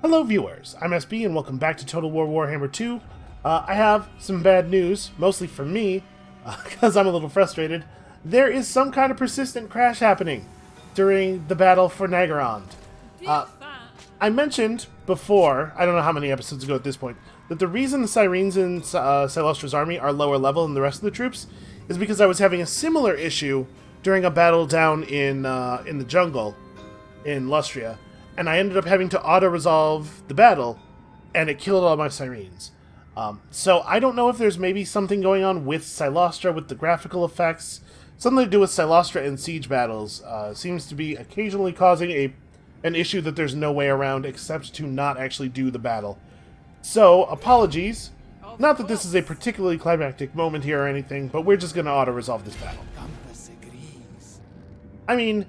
Hello viewers, I'm SB and welcome back to Total War Warhammer 2. I have some bad news, mostly for me, because I'm a little frustrated. There is some kind of persistent crash happening during the battle for Nagrand. I mentioned before, I don't know how many episodes ago at this point, that the reason the Sirens in Silustra's army are lower level than the rest of the troops is because I was having a similar issue during a battle down in the jungle in Lustria. And I ended up having to auto-resolve the battle, and it killed all my Sirens. So I don't know if there's maybe something going on with Silustra, with the graphical effects. Something to do with Silustra in siege battles seems to be occasionally causing an issue that there's no way around except to not actually do the battle. So, apologies. Not that this is a particularly climactic moment here or anything, but we're just going to auto-resolve this battle. I mean,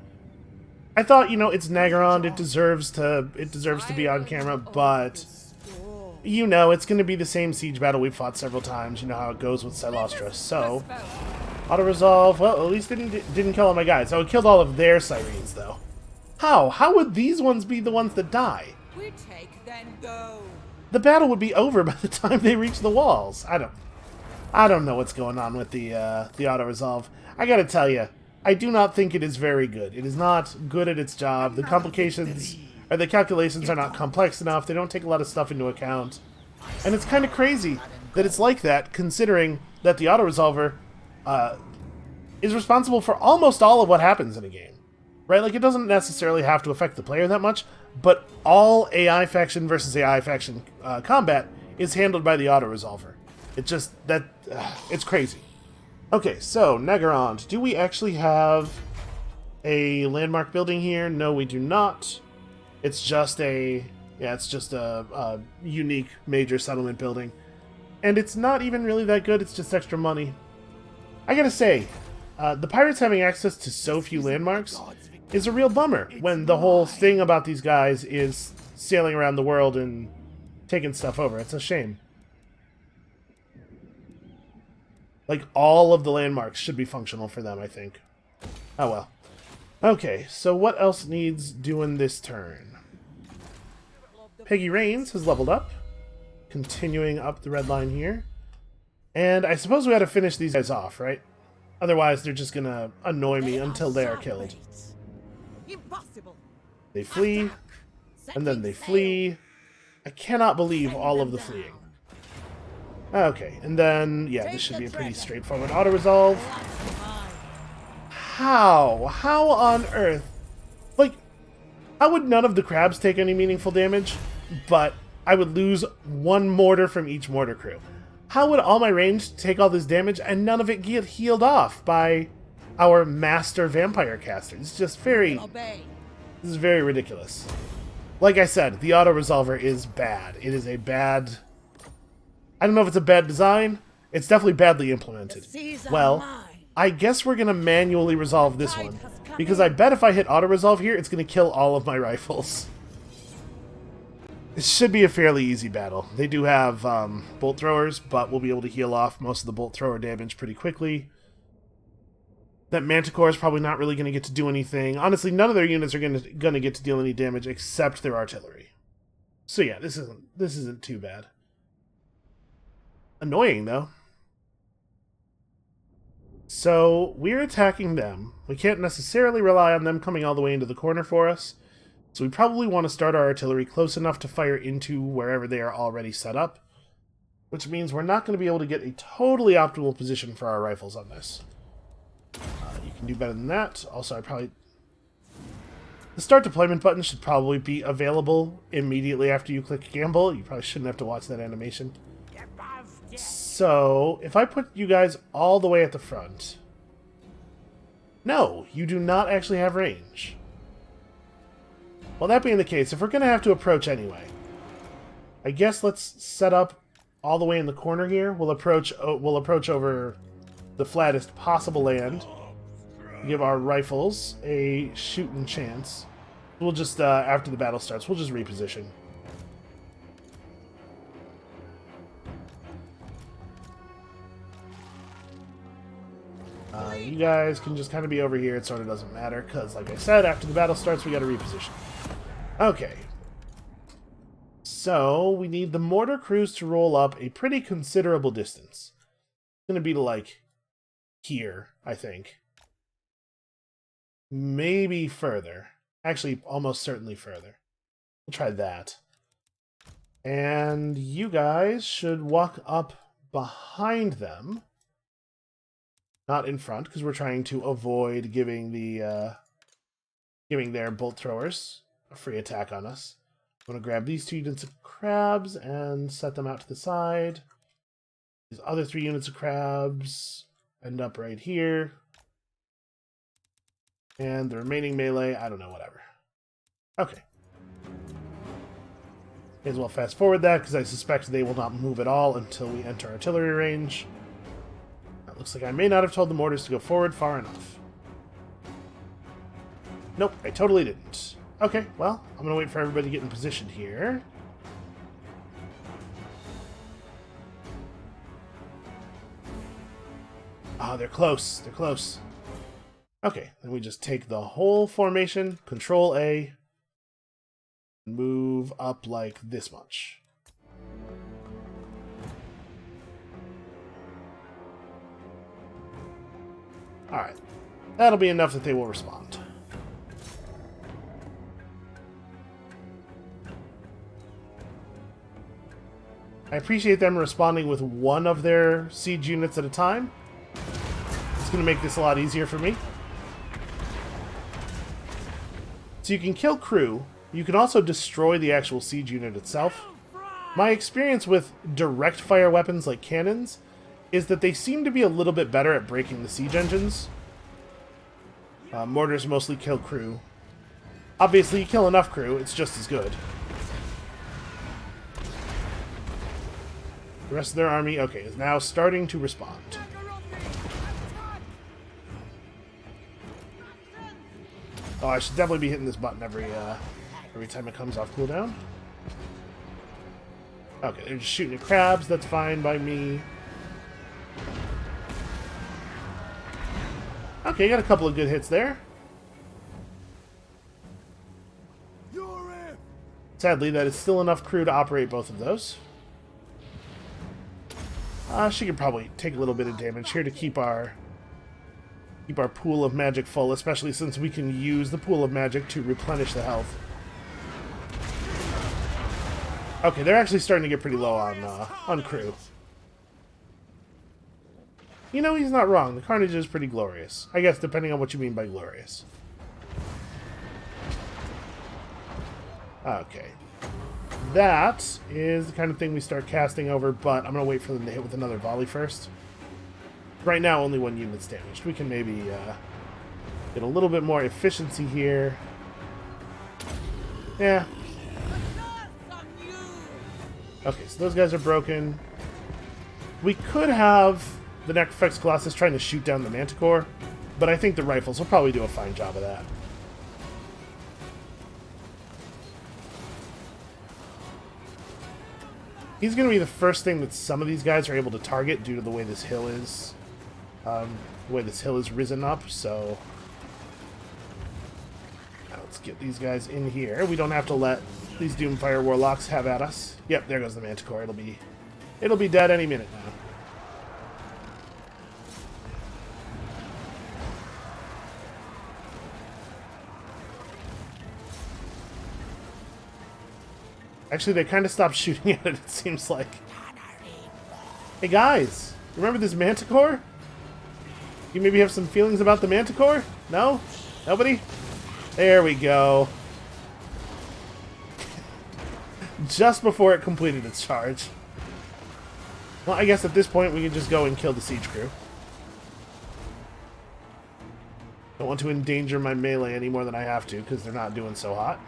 I thought, you know, it's Nagrand, it deserves to be on camera, but you know, it's going to be the same siege battle we've fought several times. You know how it goes with Silustra. So, auto-resolve, well, at least didn't kill all my guys. Oh, it killed all of their Sirens, though. How? How would these ones be the ones that die? We take, then go. The battle would be over by the time they reach the walls. I don't know what's going on with the auto-resolve. I gotta tell you, I do not think it is very good. It is not good at its job. The complications, or the calculations are not complex enough. They don't take a lot of stuff into account. And it's kind of crazy that it's like that, considering that the auto-resolver is responsible for almost all of what happens in a game. Right? Like, it doesn't necessarily have to affect the player that much, but all AI faction versus AI faction combat is handled by the auto-resolver. It just, it's crazy. Okay, so, Nagrand. Do we actually have a landmark building here? No, we do not. It's just a unique major settlement building. And it's not even really that good, it's just extra money. I gotta say, the pirates having access to so few landmarks is a real bummer when the whole thing about these guys is sailing around the world and taking stuff over. It's a shame. Like, all of the landmarks should be functional for them, I think. Oh well. Okay, so what else needs doing this turn? Peggy Rains has leveled up. Continuing up the red line here. And I suppose we gotta finish these guys off, right? Otherwise, they're just gonna annoy me until they are killed. Impossible. They flee, and then they flee. I cannot believe all of the fleeing. Okay, and then, yeah, this should be a pretty straightforward auto-resolve. How? How on earth? Like, how would none of the crabs take any meaningful damage, but I would lose one mortar from each mortar crew? How would all my range take all this damage and none of it get healed off by our master vampire caster? It's just very... This is very ridiculous. Like I said, the auto-resolver is bad. It is a bad... I don't know if it's a bad design. It's definitely badly implemented. Well, I guess we're going to manually resolve this one, because I bet if I hit auto-resolve here, it's going to kill all of my rifles. It should be a fairly easy battle. They do have bolt throwers, but we'll be able to heal off most of the bolt thrower damage pretty quickly. That Manticore is probably not really going to get to do anything. Honestly, none of their units are going to get to deal any damage except their artillery. So yeah, this isn't too bad. Annoying, though. So, we're attacking them. We can't necessarily rely on them coming all the way into the corner for us. So we probably want to start our artillery close enough to fire into wherever they are already set up. Which means we're not going to be able to get a totally optimal position for our rifles on this. You can do better than that. Also, the start deployment button should probably be available immediately after you click Gamble. You probably shouldn't have to watch that animation. So, if I put you guys all the way at the front... No, you do not actually have range. Well, that being the case, if we're going to have to approach anyway, I guess let's set up all the way in the corner here. We'll approach over the flattest possible land. Give our rifles a shooting chance. We'll just, after the battle starts, we'll just reposition. You guys can just kind of be over here. It sort of doesn't matter, because, like I said, after the battle starts, we got to reposition. Okay. So we need the mortar crews to roll up a pretty considerable distance. It's going to be to like here, I think. Maybe further. Actually, almost certainly further. We'll try that. And you guys should walk up behind them. Not in front, because we're trying to avoid giving their bolt throwers a free attack on us. I'm going to grab these 2 units of crabs and set them out to the side. These other 3 units of crabs end up right here. And the remaining melee, I don't know, whatever. Okay. May as well fast forward that, because I suspect they will not move at all until we enter artillery range. It looks like I may not have told the mortars to go forward far enough. Nope, I totally didn't. Okay, well, I'm going to wait for everybody to get in position here. Ah, they're close. They're close. Okay, then we just take the whole formation, Control A, move up like this much. Alright, that'll be enough that they will respond. I appreciate them responding with one of their siege units at a time. It's going to make this a lot easier for me. So you can kill crew. You can also destroy the actual siege unit itself. My experience with direct fire weapons like cannons is that they seem to be a little bit better at breaking the siege engines. Mortars mostly kill crew. Obviously, you kill enough crew, it's just as good. The rest of their army, okay, is now starting to respond. Oh, I should definitely be hitting this button every time it comes off cooldown. Okay, they're just shooting at crabs. That's fine by me. Okay, got a couple of good hits there. Sadly, that is still enough crew to operate both of those. She could probably take a little bit of damage here to keep our pool of magic full, especially since we can use the pool of magic to replenish the health. Okay, they're actually starting to get pretty low on crew. You know, he's not wrong. The carnage is pretty glorious. I guess, depending on what you mean by glorious. Okay. That is the kind of thing we start casting over, but I'm going to wait for them to hit with another volley first. Right now, only 1 unit's damaged. We can maybe get a little bit more efficiency here. Yeah. Okay, so those guys are broken. We could have the Necrofex Colossus trying to shoot down the Manticore, but I think the rifles will probably do a fine job of that. He's going to be the first thing that some of these guys are able to target due to the way this hill is. The way this hill is risen up, so... Now let's get these guys in here. We don't have to let these Doomfire Warlocks have at us. Yep, there goes the Manticore. It'll be dead any minute now. Actually, they kind of stopped shooting at it seems like. Hey guys, remember this Manticore? You maybe have some feelings about the Manticore? No? Nobody? There we go. Just before it completed its charge. Well, I guess at this point we can just go and kill the siege crew. Don't want to endanger my melee any more than I have to, because they're not doing so hot.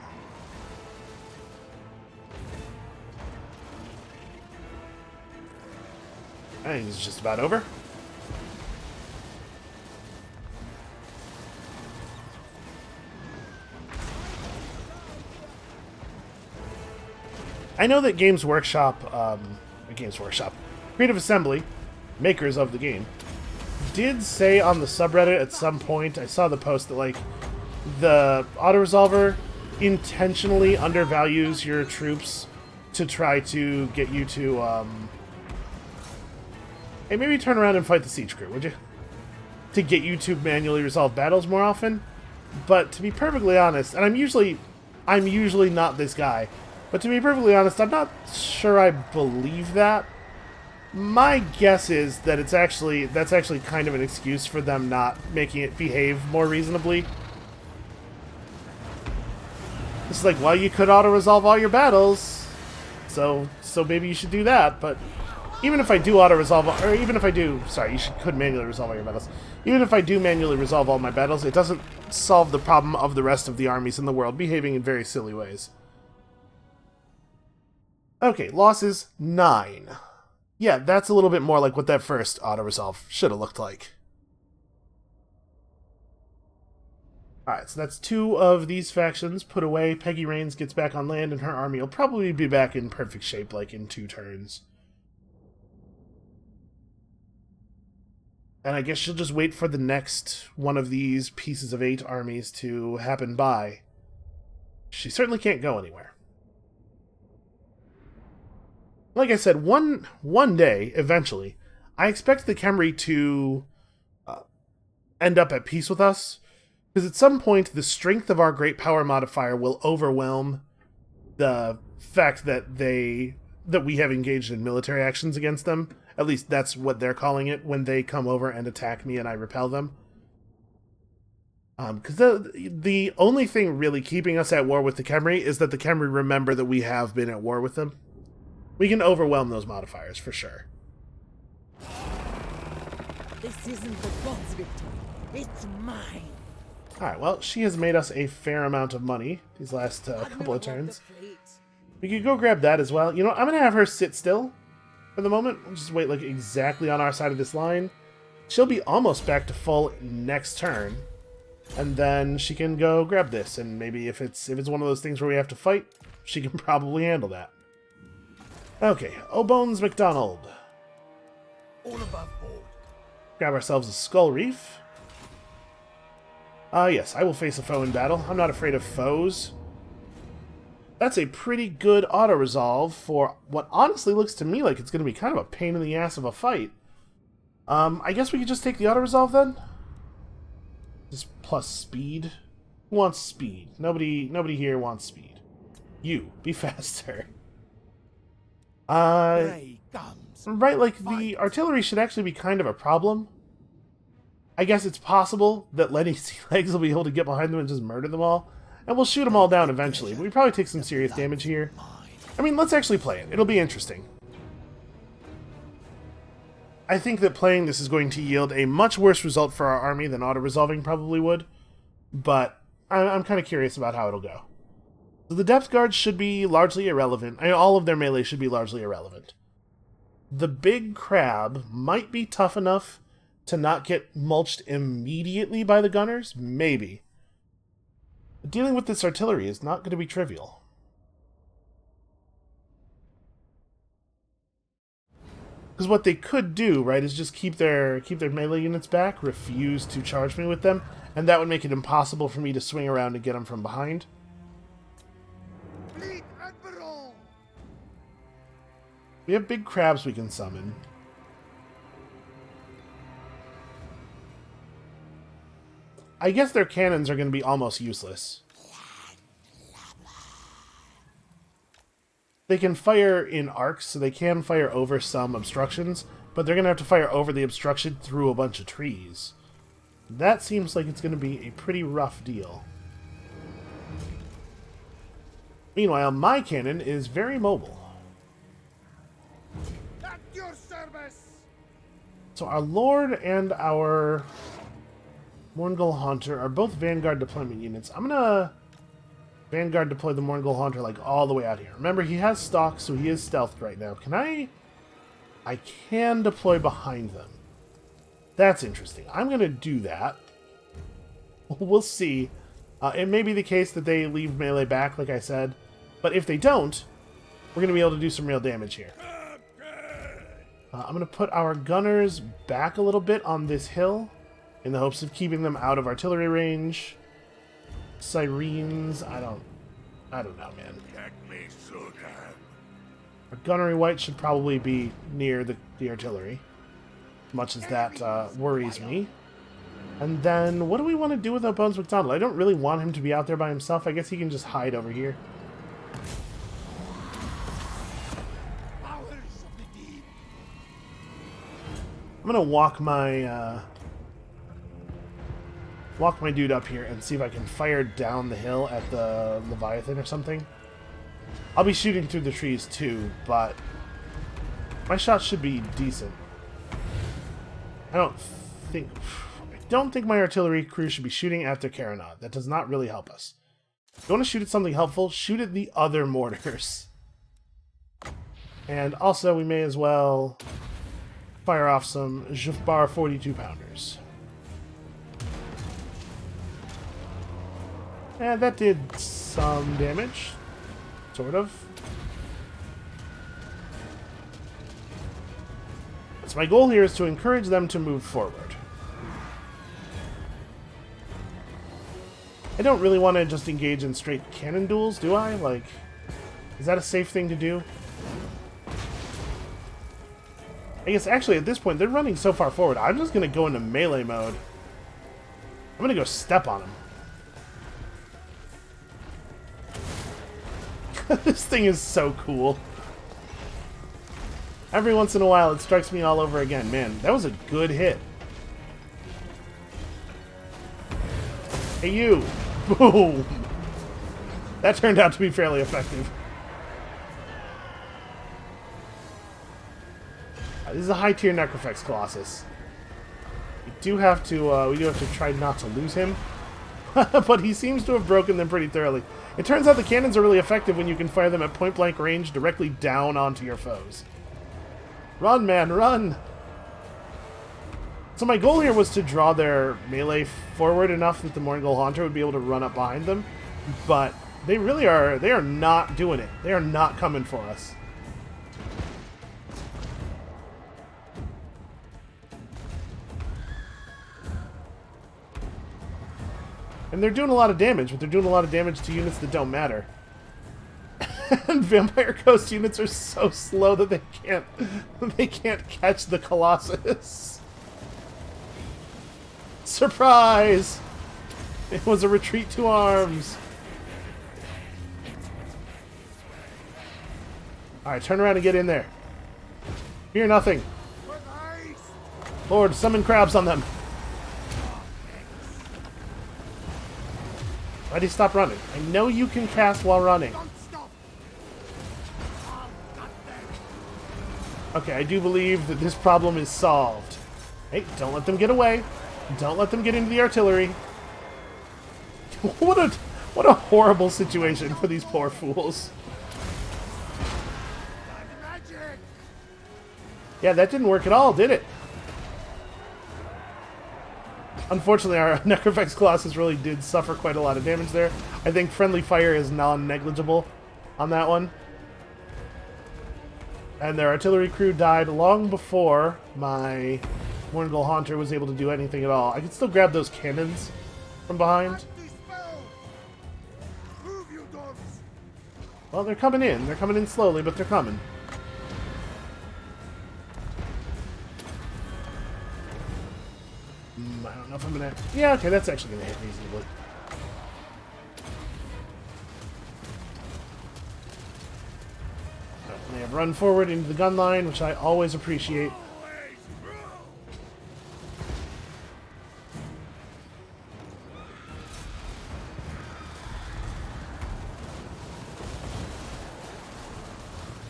I think it's just about over. I know that Games Workshop, Creative Assembly, makers of the game, did say on the subreddit at some point, I saw the post that, like, the autoresolver intentionally undervalues your troops to try to get you to, hey, maybe turn around and fight the siege crew, would you? To get you to manually resolve battles more often. But to be perfectly honest, and I'm usually not this guy, but to be perfectly honest, I'm not sure I believe that. My guess is that that's actually kind of an excuse for them not making it behave more reasonably. It's like, well, you could auto-resolve all your battles, so maybe you should do that, but even if I do auto-resolve, or even if I do, sorry, could manually resolve all your battles. Even if I do manually resolve all my battles, it doesn't solve the problem of the rest of the armies in the world behaving in very silly ways. Okay, losses 9. Yeah, that's a little bit more like what that first auto-resolve should have looked like. Alright, so that's 2 of these factions put away. Peggy Rains gets back on land, and her army will probably be back in perfect shape, like in 2 turns. And I guess she'll just wait for the next one of these pieces of 8 armies to happen by. She certainly can't go anywhere. Like I said, one day, eventually, I expect the Khemri to end up at peace with us. Because at some point, the strength of our great power modifier will overwhelm the fact that we have engaged in military actions against them. At least that's what they're calling it when they come over and attack me and I repel them. Because the only thing really keeping us at war with the Khemri is that the Khemri remember that we have been at war with them. We can overwhelm those modifiers, for sure. This isn't the gods' victory. It's mine. Alright, well, she has made us a fair amount of money these last couple of turns. We could go grab that as well. You know, I'm going to have her sit still for the moment. We'll just wait like exactly on our side of this line. She'll be almost back to full next turn. And then she can go grab this. And maybe if it's one of those things where we have to fight, she can probably handle that. Okay, O'Bones McDonald. All above board. Grab ourselves a Skull Reef. Yes, I will face a foe in battle. I'm not afraid of foes. That's a pretty good auto-resolve for what honestly looks to me like it's going to be kind of a pain in the ass of a fight. I guess we could just take the auto-resolve then? Just plus speed? Who wants speed? Nobody here wants speed. You, be faster. Right, like, the artillery should actually be kind of a problem. I guess it's possible that Lenny Sea Legs will be able to get behind them and just murder them all. And we'll shoot them all down eventually, but we probably take some serious damage here. I mean, let's actually play it. It'll be interesting. I think that playing this is going to yield a much worse result for our army than auto-resolving probably would. But I'm kind of curious about how it'll go. So the depth guards should be largely irrelevant. I mean, all of their melee should be largely irrelevant. The big crab might be tough enough to not get mulched immediately by the gunners? Maybe. But dealing with this artillery is not going to be trivial. Because what they could do, right, is just keep their melee units back, refuse to charge me with them, and that would make it impossible for me to swing around and get them from behind. We have big crabs we can summon. I guess their cannons are going to be almost useless. They can fire in arcs, so they can fire over some obstructions, but they're going to have to fire over the obstruction through a bunch of trees. That seems like it's going to be a pretty rough deal. Meanwhile, my cannon is very mobile. At your service. So our Lord and our Morngul Haunter are both Vanguard deployment units. I'm going to Vanguard deploy the Morngul Haunter like all the way out here. Remember, he has stalks, so he is stealthed right now. Can I can deploy behind them. That's interesting. I'm going to do that. We'll see. It may be the case that they leave melee back, like I said. But if they don't, we're going to be able to do some real damage here. I'm going to put our gunners back a little bit on this hill in the hopes of keeping them out of artillery range. Sirens, I don't know, man. Our gunnery white should probably be near the artillery, much as that worries me. And then, what do we want to do with Bones McDonald? I don't really want him to be out there by himself. I guess he can just hide over here. Powers of the deep. I'm gonna walk my dude up here and see if I can fire down the hill at the Leviathan or something. I'll be shooting through the trees too, but my shot should be decent. I don't think my artillery crew should be shooting after Carronade. That does not really help us. If you want to shoot at something helpful, shoot at the other mortars. And also, we may as well fire off some Jufbar 42-pounders. And that did some damage. Sort of. So my goal here is to encourage them to move forward. I don't really want to just engage in straight cannon duels, do I? Like, is that a safe thing to do? I guess actually at this point they're running so far forward, I'm just going to go into melee mode. I'm going to go step on them. This thing is so cool. Every once in a while it strikes me all over again. Man, that was a good hit. Hey you! Boom! That turned out to be fairly effective. This is a high tier Necrofex Colossus. We do have to try not to lose him. But he seems to have broken them pretty thoroughly. It turns out the cannons are really effective when you can fire them at point-blank range directly down onto your foes. Run, man, run! So my goal here was to draw their melee forward enough that the Mongol Haunter would be able to run up behind them. But they are not doing it. They are not coming for us. And they're doing a lot of damage, but they're doing a lot of damage to units that don't matter. And Vampire Coast units are so slow that they can't catch the Colossus. Surprise! It was a retreat to arms. Alright, turn around and get in there. Fear nothing. Lord, summon crabs on them. Why'd he stop running? I know you can cast while running. Okay, I do believe that this problem is solved. Hey, don't let them get away. Don't let them get into the artillery. What a horrible situation for these poor fools. Yeah, that didn't work at all, did it? Unfortunately, our Necrofex Colossus really did suffer quite a lot of damage there. I think friendly fire is non-negligible on that one. And their artillery crew died long before my Mongol Haunter was able to do anything at all. I can still grab those cannons from behind. Well, they're coming in. They're coming in slowly, but they're coming. I don't know if I'm gonna... Yeah, okay, that's actually gonna hit reasonably. They have run forward into the gun line, which I always appreciate.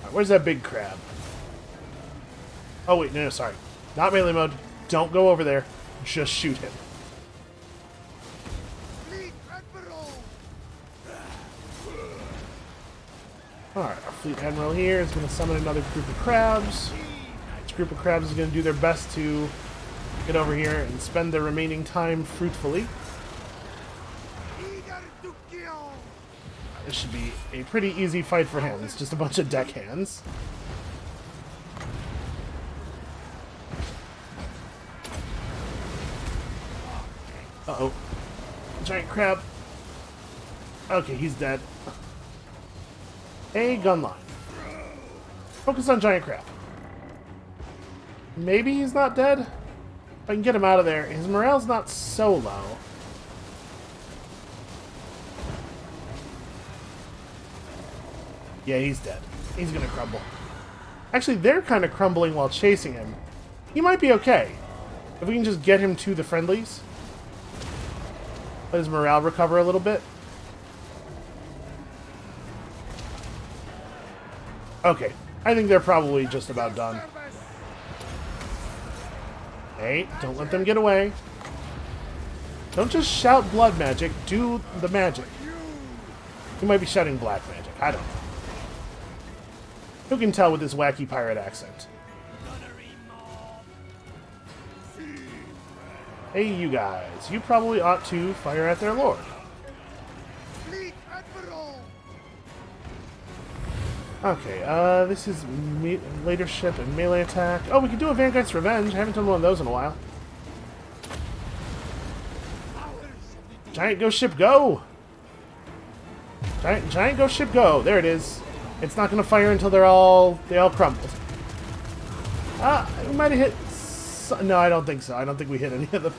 Alright, where's that big crab? Oh wait, no, sorry. Not melee mode. Don't go over there. Just shoot him. Alright, our Fleet Admiral here is going to summon another group of crabs. This group of crabs is going to do their best to get over here and spend their remaining time fruitfully. This should be a pretty easy fight for him. It's just a bunch of deckhands. Uh-oh. Giant crab. Okay, he's dead. A gun line. Focus on giant crab. Maybe he's not dead? If I can get him out of there. His morale's not so low. Yeah, he's dead. He's gonna crumble. Actually, they're kind of crumbling while chasing him. He might be okay. If we can just get him to the friendlies. Let his morale recover a little bit. Okay. I think they're probably just about done. Hey, don't let them get away. Don't just shout blood magic. Do the magic. You might be shouting black magic. I don't know. Who can tell with this wacky pirate accent? Hey, you guys. You probably ought to fire at their lord. Okay, this is leadership and melee attack. Oh, we could do a Vanguard's Revenge. I haven't done one of those in a while. Giant ghost ship go! Giant ghost ship go! There it is. It's not going to fire until they all crumbled. We might have hit... No, I don't think so. I don't think we hit any of them.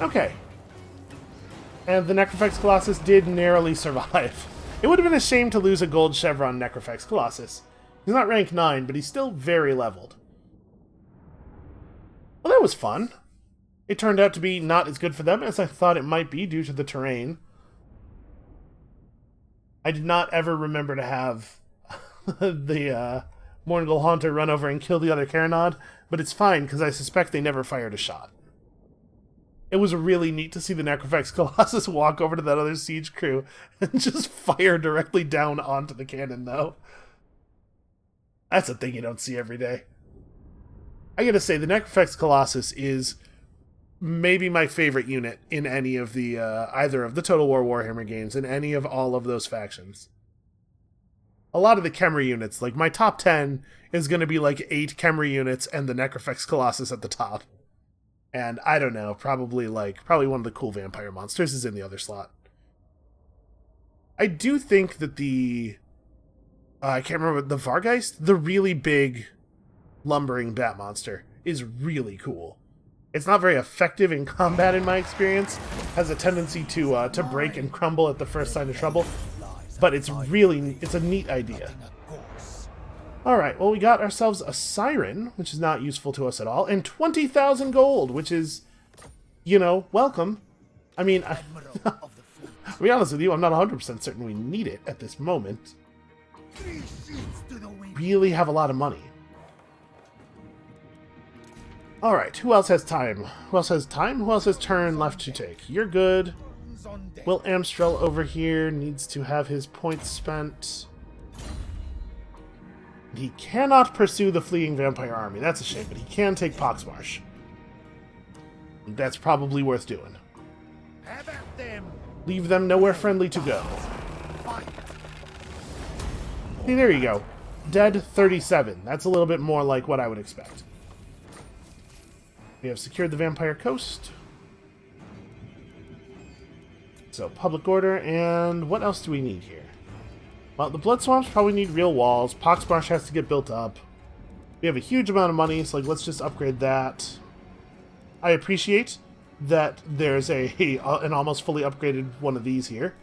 Okay. And the Necrofex Colossus did narrowly survive. It would have been a shame to lose a gold chevron Necrofex Colossus. He's not rank 9, but he's still very leveled. Well, that was fun. It turned out to be not as good for them as I thought it might be due to the terrain. I did not ever remember to have the Morngul Haunter run over and kill the other Carronade, but it's fine because I suspect they never fired a shot. It was really neat to see the Necrofex Colossus walk over to that other siege crew and just fire directly down onto the cannon, though. That's a thing you don't see every day. I gotta say, the Necrofex Colossus is maybe my favorite unit in any of the, either of the Total War Warhammer games, in any of all of those factions. A lot of the Khemri units, like my top 10 is gonna be like 8 Khemri units and the Necrofex Colossus at the top. And I don't know, probably one of the cool vampire monsters is in the other slot. I do think that the I can't remember the Vargeist, the really big lumbering bat monster, is really cool. It's not very effective in combat in my experience, has a tendency to break and crumble at the first sign of trouble, but it's a neat idea. Alright, well, we got ourselves a Siren, which is not useful to us at all, and 20,000 gold, which is, you know, welcome. I mean, to be honest with you, I'm not 100% certain we need it at this moment. Really have a lot of money. Alright, who else has time? Who else has time? Who else has turn left to take? You're good. Will Amstrel over here needs to have his points spent. He cannot pursue the fleeing vampire army. That's a shame, but he can take Poxmarsh. That's probably worth doing. Leave them nowhere friendly to go. See, there you go. Dead 37. That's a little bit more like what I would expect. We have secured the Vampire Coast. So, public order, and what else do we need here? Well, the Blood Swamps probably need real walls. Poxmarsh has to get built up. We have a huge amount of money, so let's just upgrade that. I appreciate that there's an almost fully upgraded one of these here.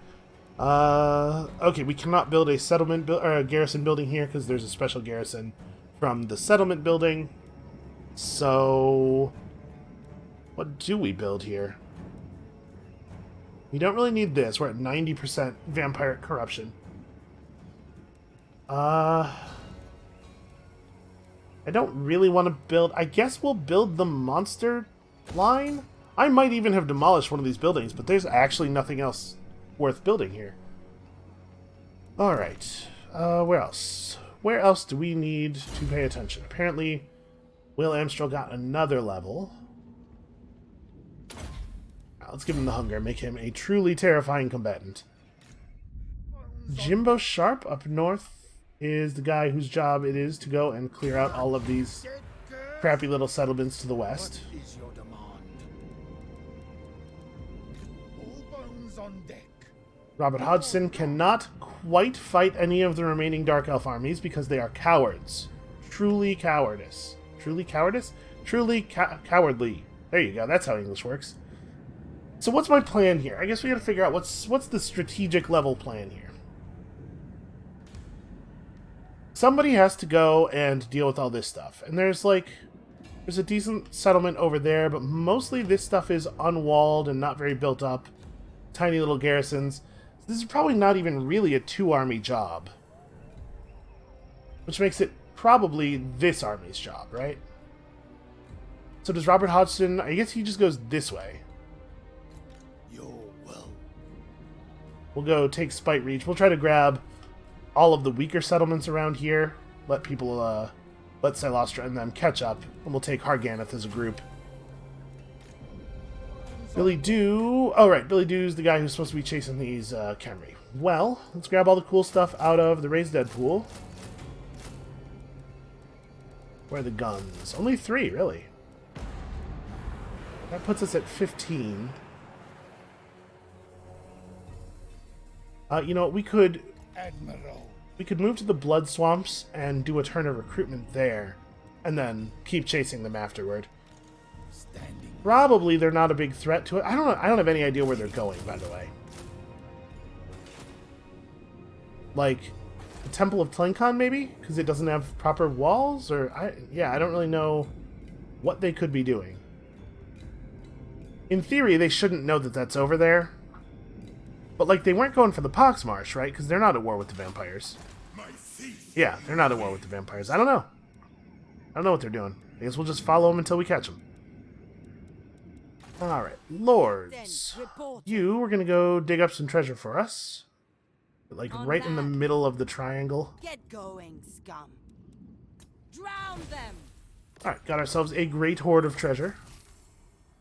Okay, we cannot build a settlement or a garrison building here because there's a special garrison from the settlement building. So, what do we build here? We don't really need this. We're at 90% vampire corruption. I don't really want to build... I guess we'll build the monster line? I might even have demolished one of these buildings, but there's actually nothing else worth building here. Alright. Where else? Where else do we need to pay attention? Apparently, Will Amstrel got another level. Let's give him the hunger, make him a truly terrifying combatant. Jimbo Sharp up north is the guy whose job it is to go and clear out all of these crappy little settlements to the west. What is your demand? All bones on deck. Robert Hodgson cannot quite fight any of the remaining Dark Elf armies because they are cowards. Truly cowardice. Truly cowardice? Truly cowardly. There you go, that's how English works. So what's my plan here? I guess we gotta figure out what's the strategic level plan here. Somebody has to go and deal with all this stuff. And there's a decent settlement over there, but mostly this stuff is unwalled and not very built up. Tiny little garrisons. This is probably not even really a 2-army job. Which makes it probably this army's job, right? So does Robert Hodgson... I guess he just goes this way. We'll go take Spite Reach. We'll try to grab all of the weaker settlements around here. Let people, let Silostra and them catch up. And we'll take Harganeth as a group. Billy Dew... Oh, right. Billy Dew's the guy who's supposed to be chasing these Khemri. Well, let's grab all the cool stuff out of the Raised Dead pool. Where are the guns? Only 3, really. That puts us at 15. You know, we could move to the Blood Swamps and do a turn of recruitment there, and then keep chasing them afterward. Probably they're not a big threat to it. I don't have any idea where they're going, by the way. Like the Temple of Tlenkon, maybe, because it doesn't have proper walls, or I don't really know what they could be doing. In theory, they shouldn't know that that's over there. But, like, they weren't going for the Poxmarsh, right? Because they're not at war with the vampires. Yeah, they're not at war with the vampires. I don't know. I don't know what they're doing. I guess we'll just follow them until we catch them. Alright, Lords. You are going to go dig up some treasure for us. Like, right in the middle of the triangle. Get going, scum. Drown them. Alright, got ourselves a great hoard of treasure.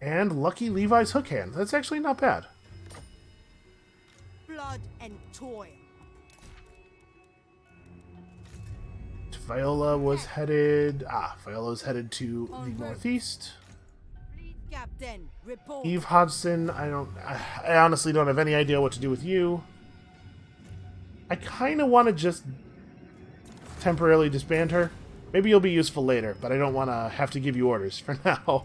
And Lucky Levi's hook hand. That's actually not bad. Blood and toil. Viola was headed... Viola was headed to the northeast. Fleet Captain, report. Eve Hodgson, I honestly don't have any idea what to do with you. I kind of want to just temporarily disband her. Maybe you'll be useful later, but I don't want to have to give you orders for now.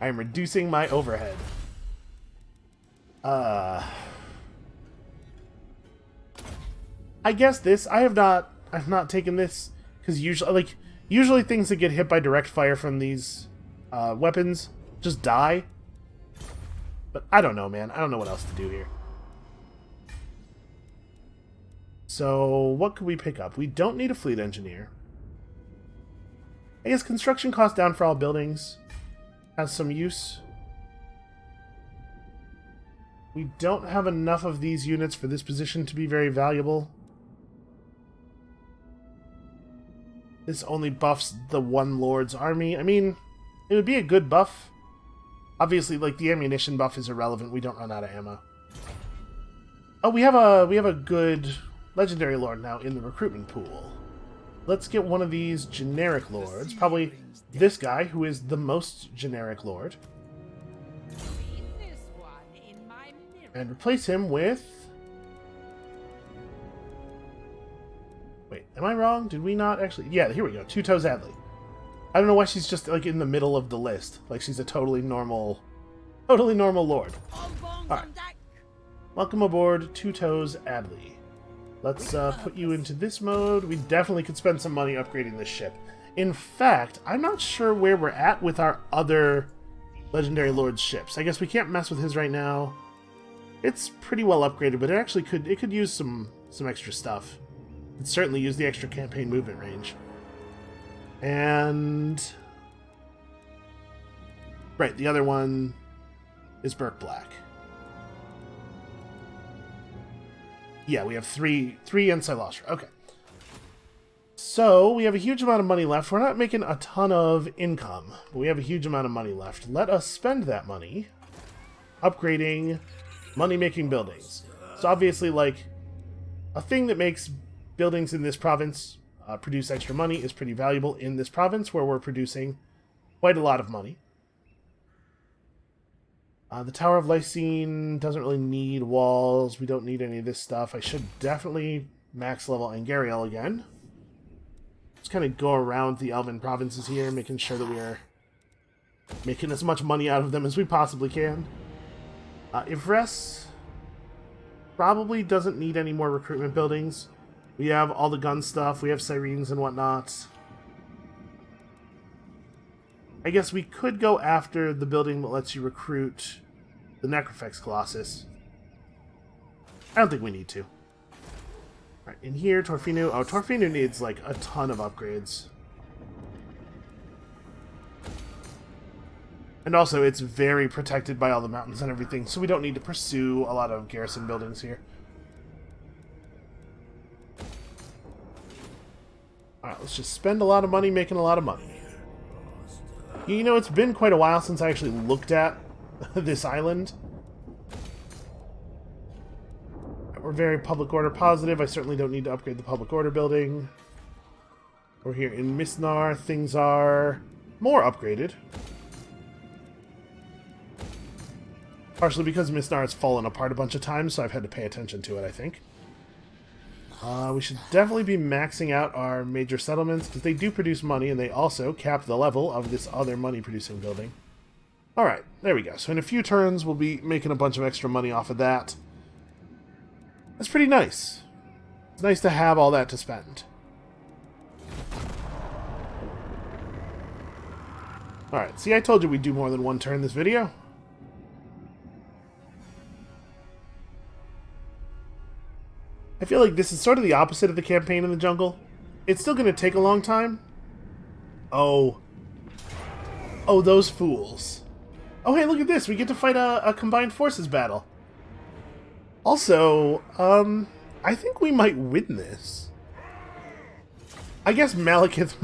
I am reducing my overhead. I guess this, I've not taken this, because usually things that get hit by direct fire from these weapons just die. But I don't know, man. I don't know what else to do here. So, what could we pick up? We don't need a fleet engineer. I guess construction cost down for all buildings has some use. We don't have enough of these units for this position to be very valuable. This only buffs the one Lord's army. I mean, it would be a good buff. Obviously, like, the ammunition buff is irrelevant. We don't run out of ammo. Oh, we have a good legendary lord now in the recruitment pool. Let's get one of these generic lords. Probably this guy, who is the most generic lord. And replace him with... Wait, am I wrong? Did we not actually... Yeah, here we go. Two Toes Adley. I don't know why she's just, like, in the middle of the list. Like, she's a totally normal lord. Alright. Welcome aboard, Two Toes Adley. Let's put you into this mode. We definitely could spend some money upgrading this ship. In fact, I'm not sure where we're at with our other Legendary Lord's ships. I guess we can't mess with his right now. It's pretty well upgraded, but it could use some extra stuff. It'd certainly use the extra campaign movement range. And... Right, the other one is Burke Black. Yeah, we have three in Silostra. Okay. So, we have a huge amount of money left. We're not making a ton of income, but we have a huge amount of money left. Let us spend that money upgrading money-making buildings. So obviously, like, a thing that makes buildings in this province produce extra money is pretty valuable in this province, where we're producing quite a lot of money. The Tower of Lysine doesn't really need walls. We don't need any of this stuff. I should definitely max level Angariel again. Just kind of go around the Elven provinces here, making sure that we are making as much money out of them as we possibly can. Ivres probably doesn't need any more recruitment buildings. We have all the gun stuff. We have sirens and whatnot. I guess we could go after the building that lets you recruit the Necrofex Colossus. I don't think we need to. Alright, in here, Torfinu. Oh, Torfinu needs, like, a ton of upgrades. And also, it's very protected by all the mountains and everything, so we don't need to pursue a lot of garrison buildings here. Alright, let's just spend a lot of money making a lot of money. You know, it's been quite a while since I actually looked at this island. We're very public order positive. I certainly don't need to upgrade the public order building. We're here in Misnar. Things are more upgraded. Partially because Misnar has fallen apart a bunch of times, so I've had to pay attention to it, I think. We should definitely be maxing out our major settlements, because they do produce money, and they also cap the level of this other money-producing building. Alright, there we go. So in a few turns, we'll be making a bunch of extra money off of that. That's pretty nice. It's nice to have all that to spend. Alright, see, I told you we'd do more than one turn this video. I feel like this is sort of the opposite of the campaign in the jungle. It's still going to take a long time. Oh. Oh, those fools. Oh, hey, look at this. We get to fight a combined forces battle. Also, I think we might win this. I guess Malekith,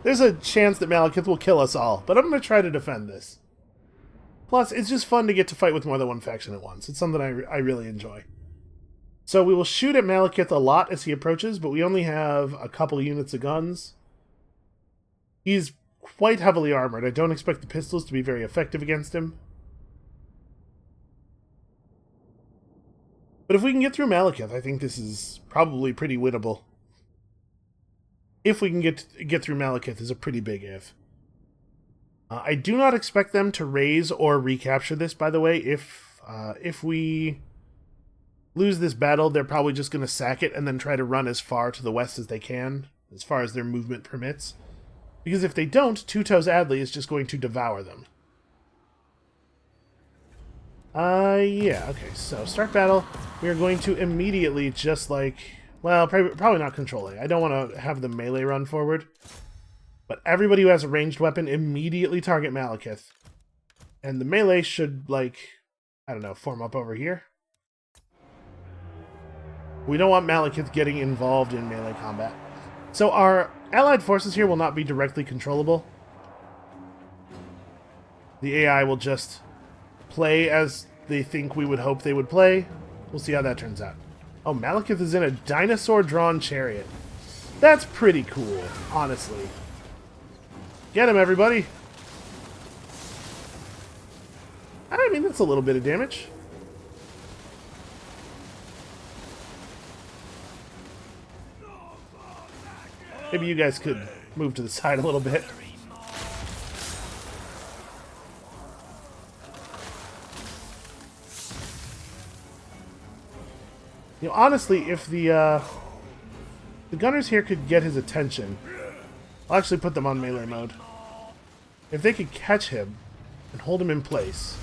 there's a chance that Malekith will kill us all, but I'm going to try to defend this. Plus, it's just fun to get to fight with more than one faction at once. It's something I really enjoy. So we will shoot at Malekith a lot as he approaches, but we only have a couple of units of guns. He's quite heavily armored. I don't expect the pistols to be very effective against him. But if we can get through Malekith, I think this is probably pretty winnable. If we can get through Malekith is a pretty big if. I do not expect them to raise or recapture this, by the way. If we lose this battle, they're probably just going to sack it and then try to run as far to the west as they can, as far as their movement permits. Because if they don't, Two Toes Adley is just going to devour them. Yeah, okay, so start battle. We are going to immediately just like, well, probably not controlling. I don't want to have the melee run forward. But everybody who has a ranged weapon immediately target Malekith. And the melee should, like, I don't know, form up over here. We don't want Malekith getting involved in melee combat. So our allied forces here will not be directly controllable. The AI will just play as they think we would hope they would play. We'll see how that turns out. Oh, Malekith is in a dinosaur-drawn chariot. That's pretty cool, honestly. Get him, everybody! I mean, that's a little bit of damage. Maybe you guys could move to the side a little bit. You know, honestly, if the gunners here could get his attention, I'll actually put them on melee mode. If they could catch him and hold him in place.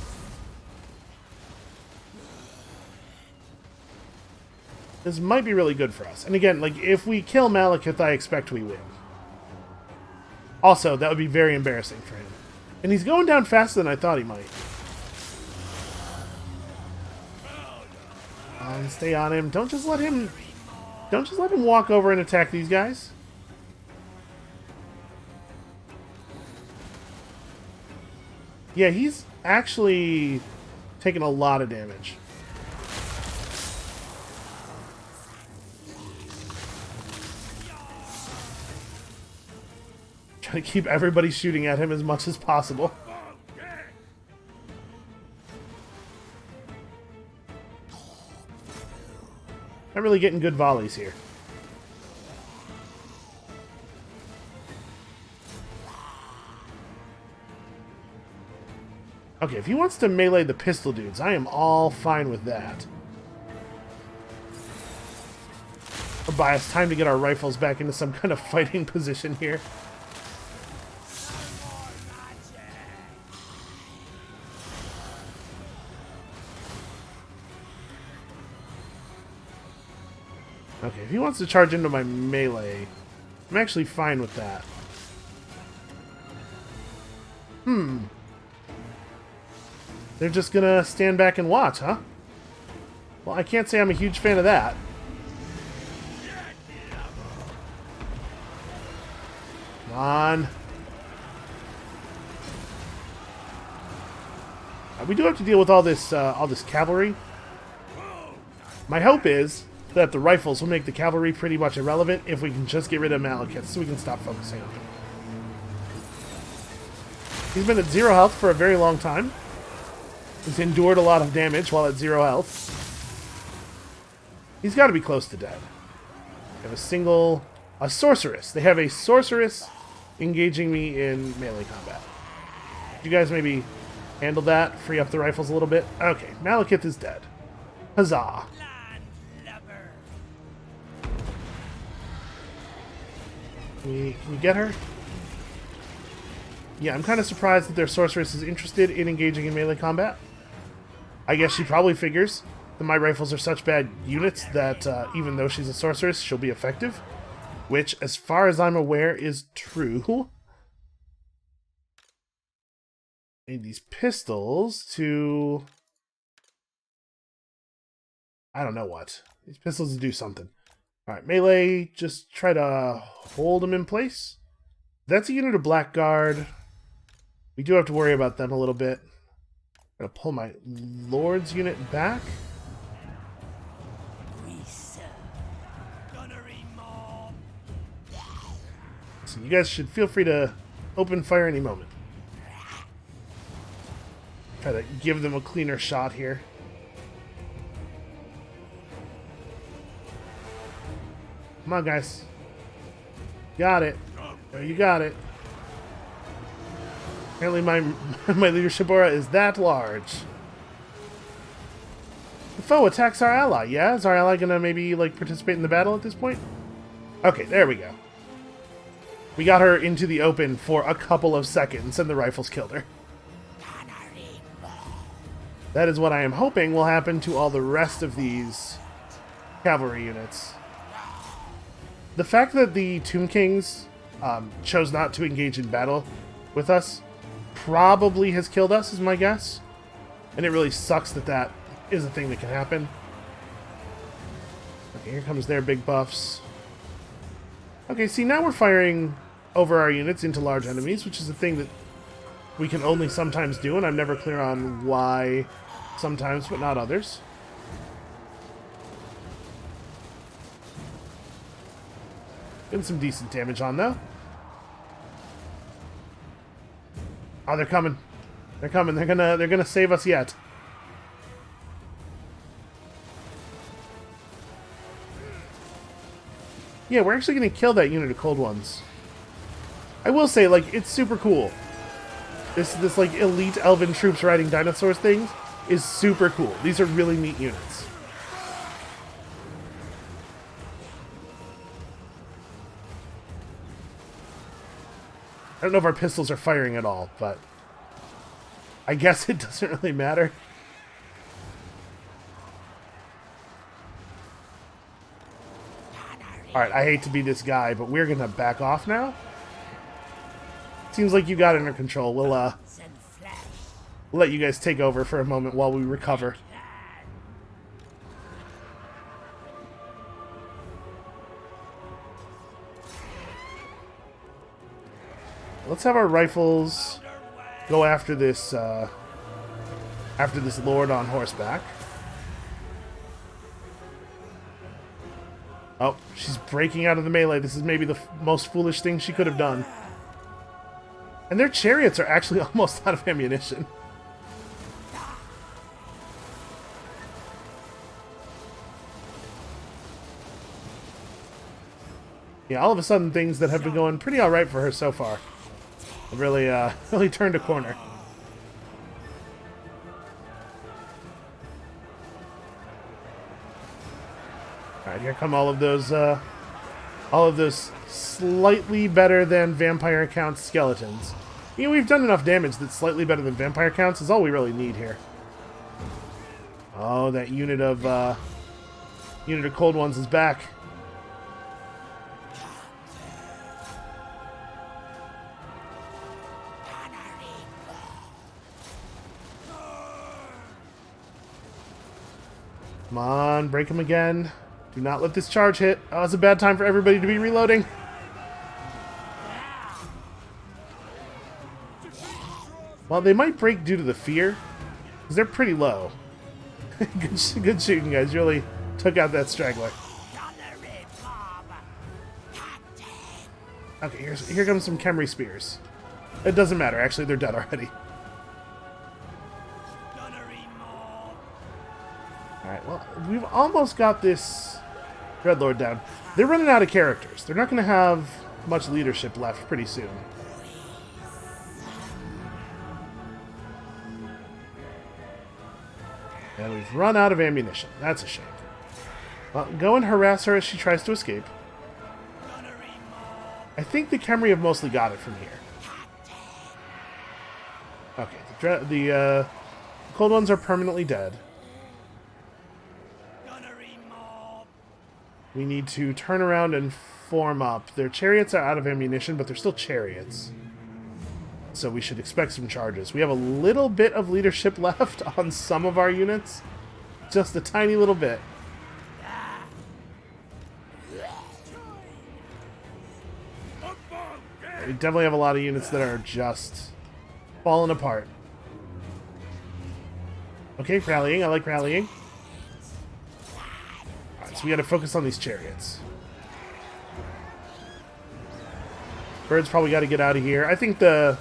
This might be really good for us. And again, like, if we kill Malekith, I expect we win. Also, that would be very embarrassing for him. And he's going down faster than I thought he might. Stay on him. Don't just let him walk over and attack these guys. Yeah, he's actually taking a lot of damage. Trying to keep everybody shooting at him as much as possible. Not really getting good volleys here. Okay, if he wants to melee the pistol dudes, I am all fine with that. Or buy us time to get our rifles back into some kind of fighting position here. Okay, if he wants to charge into my melee, I'm actually fine with that. They're just gonna stand back and watch, huh? Well, I can't say I'm a huge fan of that. Come on. We do have to deal with all this cavalry. My hope is that the rifles will make the cavalry pretty much irrelevant if we can just get rid of Malekith so we can stop focusing on him. He's been at 0 health for a very long time. He's endured a lot of damage while at 0 health. He's got to be close to dead. They have a sorceress. They have a sorceress engaging me in melee combat. You guys maybe handle that, free up the rifles a little bit. Okay, Malekith is dead. Huzzah. Can we get her? Yeah, I'm kind of surprised that their sorceress is interested in engaging in melee combat. I guess she probably figures that my rifles are such bad units that even though she's a sorceress, she'll be effective. Which, as far as I'm aware, is true. I need these pistols to... I don't know what. These pistols to do something. Alright, melee, just try to hold them in place. That's a unit of Blackguard. We do have to worry about them a little bit. I'm gonna pull my Lord's unit back. So you guys should feel free to open fire any moment. Try to give them a cleaner shot here. Come on, guys. Got it. You got it. Apparently my leadership aura is that large. The foe attacks our ally. Yeah? Is our ally gonna maybe, like, participate in the battle at this point? Okay, there we go. We got her into the open for a couple of seconds, and the rifles killed her. That is what I am hoping will happen to all the rest of these cavalry units. The fact that the Tomb Kings chose not to engage in battle with us probably has killed us, is my guess. And it really sucks that that is a thing that can happen. Okay, here comes their big buffs. Okay, see, now we're firing over our units into large enemies, which is a thing that we can only sometimes do, and I'm never clear on why sometimes, but not others. Getting some decent damage on, though. Oh, they're coming. They're coming. They're gonna save us yet. Yeah, we're actually gonna kill that unit of Cold Ones. I will say, like, it's super cool. This like elite elven troops riding dinosaurs thing is super cool. These are really neat units. I don't know if our pistols are firing at all, but I guess it doesn't really matter. Alright, I hate to be this guy, but we're gonna back off now. Seems like you got it under control. We'll let you guys take over for a moment while we recover. Let's have our rifles go after this lord on horseback. Oh, she's breaking out of the melee. This is maybe the most foolish thing she could have done. And their chariots are actually almost out of ammunition. Yeah, all of a sudden things that have been going pretty alright for her so far have really, really turned a corner. Alright, here come all of those slightly better than vampire counts skeletons. You know, we've done enough damage that slightly better than vampire counts is all we really need here. Oh, that unit of cold ones is back. Come on, break him again. Do not let this charge hit. Oh, it's a bad time for everybody to be reloading. Well, they might break due to the fear, because they're pretty low. Good shooting, guys. You really took out that straggler. Okay, here comes some Khemri spears. It doesn't matter. Actually, they're dead already. Alright, well, we've almost got this Dreadlord down. They're running out of characters. They're not going to have much leadership left pretty soon. And we've run out of ammunition. That's a shame. Well, go and harass her as she tries to escape. I think the Khemri have mostly got it from here. Okay, the cold ones are permanently dead. We need to turn around and form up. Their chariots are out of ammunition, but they're still chariots. So we should expect some charges. We have a little bit of leadership left on some of our units. Just a tiny little bit. We definitely have a lot of units that are just falling apart. Okay, rallying. I like rallying. Alright, so we gotta focus on these chariots. Birds probably gotta get out of here. I think the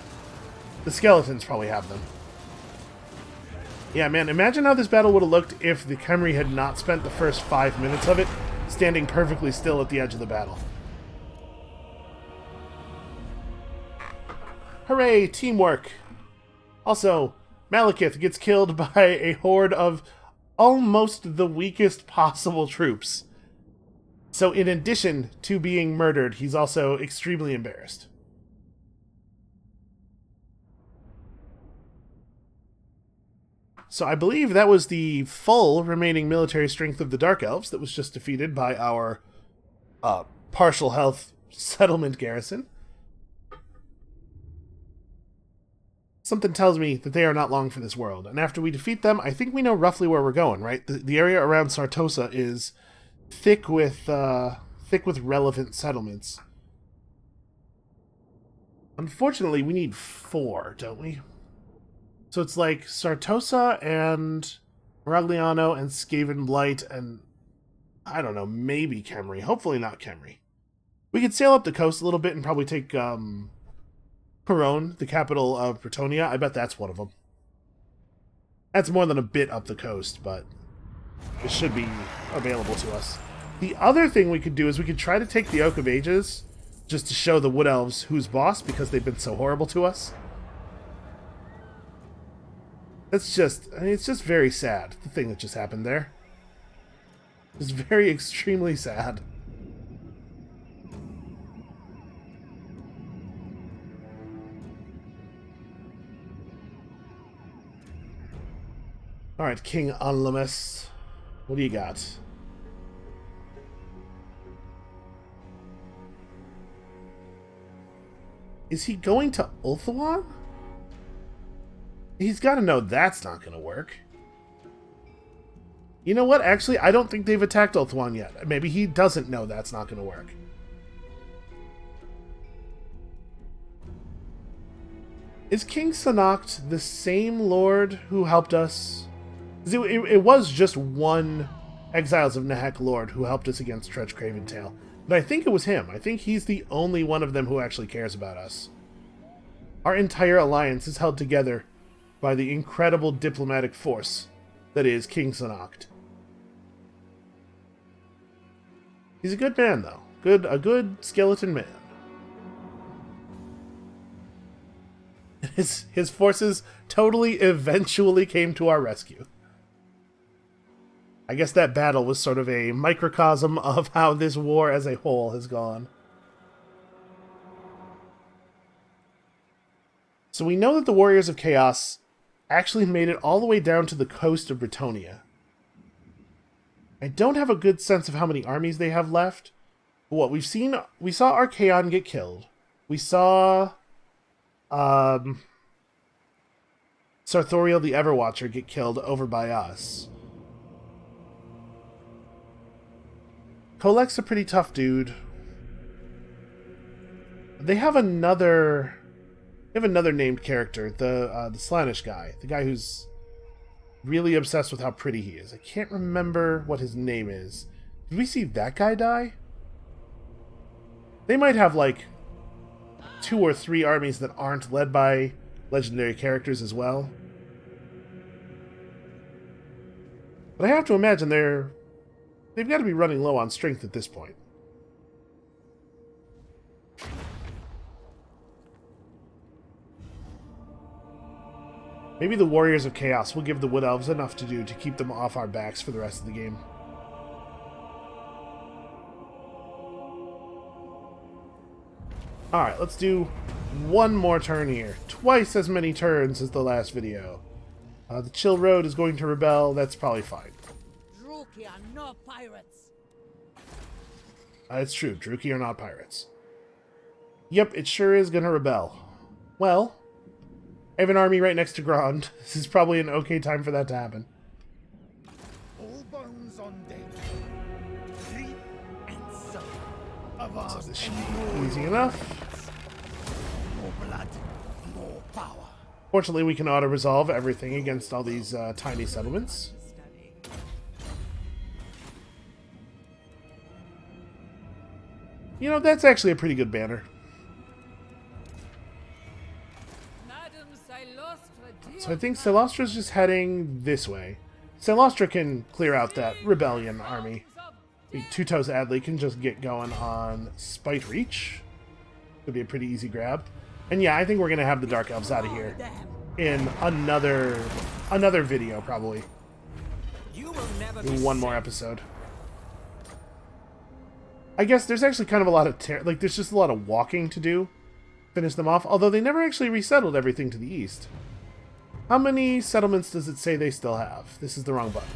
skeletons probably have them. Yeah, man, imagine how this battle would have looked if the Khemri had not spent the first 5 minutes of it standing perfectly still at the edge of the battle. Hooray, teamwork! Also, Malekith gets killed by a horde of almost the weakest possible troops. So in addition to being murdered, he's also extremely embarrassed. So I believe that was the full remaining military strength of the Dark Elves that was just defeated by our partial health settlement garrison. Something tells me that they are not long for this world, and after we defeat them, I think we know roughly where we're going, right? The area around Sartosa is thick with relevant settlements. Unfortunately, we need 4, don't we? So it's like Sartosa and Maragliano and Skaven Blight and, I don't know, maybe Khemri. Hopefully not Khemri. We could sail up the coast a little bit and probably take Perone, the capital of Bretonia. I bet that's one of them. That's more than a bit up the coast, but it should be available to us. The other thing we could do is we could try to take the Oak of Ages, just to show the Wood Elves who's boss, because they've been so horrible to us. That's just, I mean, it's just very sad, the thing that just happened there. It's very extremely sad. Alright, King Unlumis. What do you got? Is he going to Ulthuan? He's got to know that's not going to work. You know what? Actually, I don't think they've attacked Ulthuan yet. Maybe he doesn't know that's not going to work. Is King Sanacht the same lord who helped us? It was just one Exiles of Nahek lord who helped us against Tretch Craventail. But I think it was him. I think he's the only one of them who actually cares about us. Our entire alliance is held together by the incredible diplomatic force that is King Sanacht. He's a good man, though. A good skeleton man. His forces totally eventually came to our rescue. I guess that battle was sort of a microcosm of how this war as a whole has gone. So we know that the Warriors of Chaos actually made it all the way down to the coast of Bretonnia. I don't have a good sense of how many armies they have left. But what we've seen, we saw Archaon get killed. We saw Sarthoriel the Everwatcher get killed over by us. Kolek's a pretty tough dude. They have another named character, the Slaanesh guy, the guy who's really obsessed with how pretty he is. I can't remember what his name is. Did we see that guy die? They might have like 2 or 3 armies that aren't led by legendary characters as well. But I have to imagine they've got to be running low on strength at this point. Maybe the Warriors of Chaos will give the Wood Elves enough to do to keep them off our backs for the rest of the game. Alright, let's do one more turn here. Twice as many turns as the last video. The Chill Road is going to rebel. That's probably fine. Druki are no pirates. It's true. Druki are not pirates. Yep, it sure is going to rebel. Well, I have an army right next to Nagrand. This is probably an okay time for that to happen. All bones on deck. Sleep and soul. So this should be easy enough. More blood, more power. Fortunately, we can auto-resolve everything against all these tiny settlements. You know, that's actually a pretty good banner. So I think Celostra's just heading this way. Celostra can clear out that rebellion army. Two Toes Adley can just get going on Spite Reach. Could be a pretty easy grab. And yeah, I think we're going to have the Dark Elves out of here in another video, probably. In one more episode. I guess there's actually kind of a lot of there's just a lot of walking to do. Finish them off, although they never actually resettled everything to the east. How many settlements does it say they still have? This is the wrong button.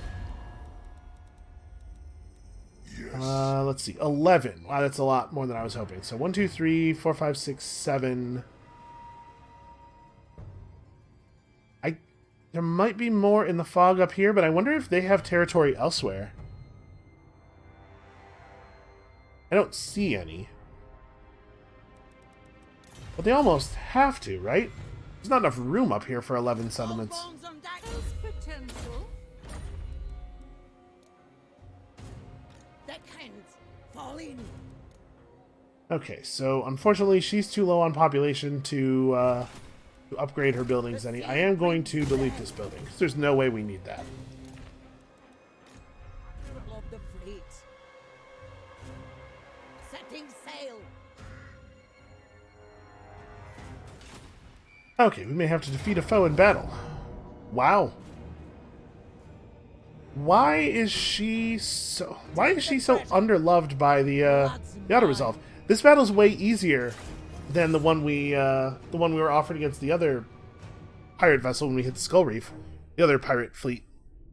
Yes. Let's see. 11. Wow, that's a lot more than I was hoping. So 1, 2, 3, 4, 5, 6, 7. There might be more in the fog up here, but I wonder if they have territory elsewhere. I don't see any. But they almost have to, right? There's not enough room up here for 11 settlements. Potential. Deckhands, fall in. Okay, so unfortunately she's too low on population to upgrade her buildings any. I am going to delete this building, because there's no way we need that. Of the fleet. Setting sail. Okay, we may have to defeat a foe in battle. Wow. Why is she so underloved by the auto-resolve? This battle's way easier than the one we were offered against the other pirate vessel when we hit the Skull Reef, the other pirate fleet.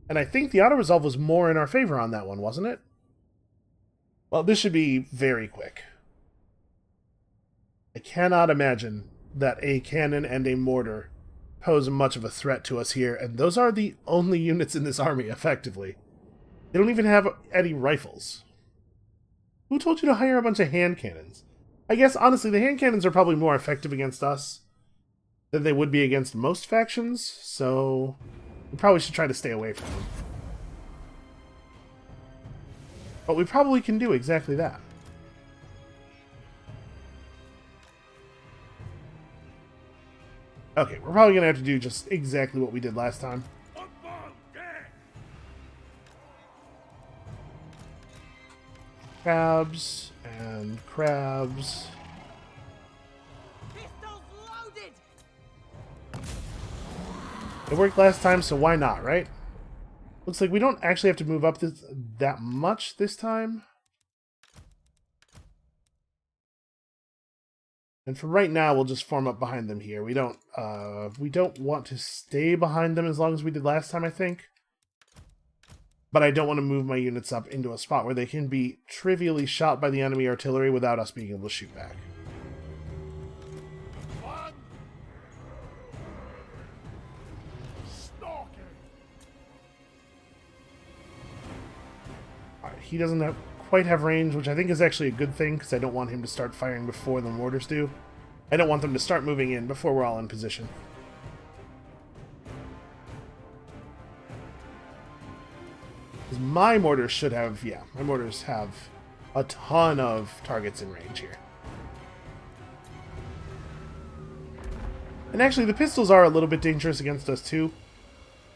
And I think the auto-resolve was more in our favor on that one, wasn't it? Well, this should be very quick. I cannot imagine that a cannon and a mortar pose much of a threat to us here, and those are the only units in this army, effectively. They don't even have any rifles. Who told you to hire a bunch of hand cannons? I guess, honestly, the hand cannons are probably more effective against us than they would be against most factions, so we probably should try to stay away from them. But we probably can do exactly that. Okay, we're probably going to have to do just exactly what we did last time. Crabs, And crabs. Pistols loaded! It worked last time, so why not, right? Looks like we don't actually have to move up that much this time. And for right now, we'll just form up behind them here. We don't want to stay behind them as long as we did last time, I think. But I don't want to move my units up into a spot where they can be trivially shot by the enemy artillery without us being able to shoot back. One. Stalking. Alright, he doesn't quite have range, which I think is actually a good thing, because I don't want him to start firing before the mortars do. I don't want them to start moving in before we're all in position. My mortars should have, yeah, my mortars have a ton of targets in range here. And actually, the pistols are a little bit dangerous against us too,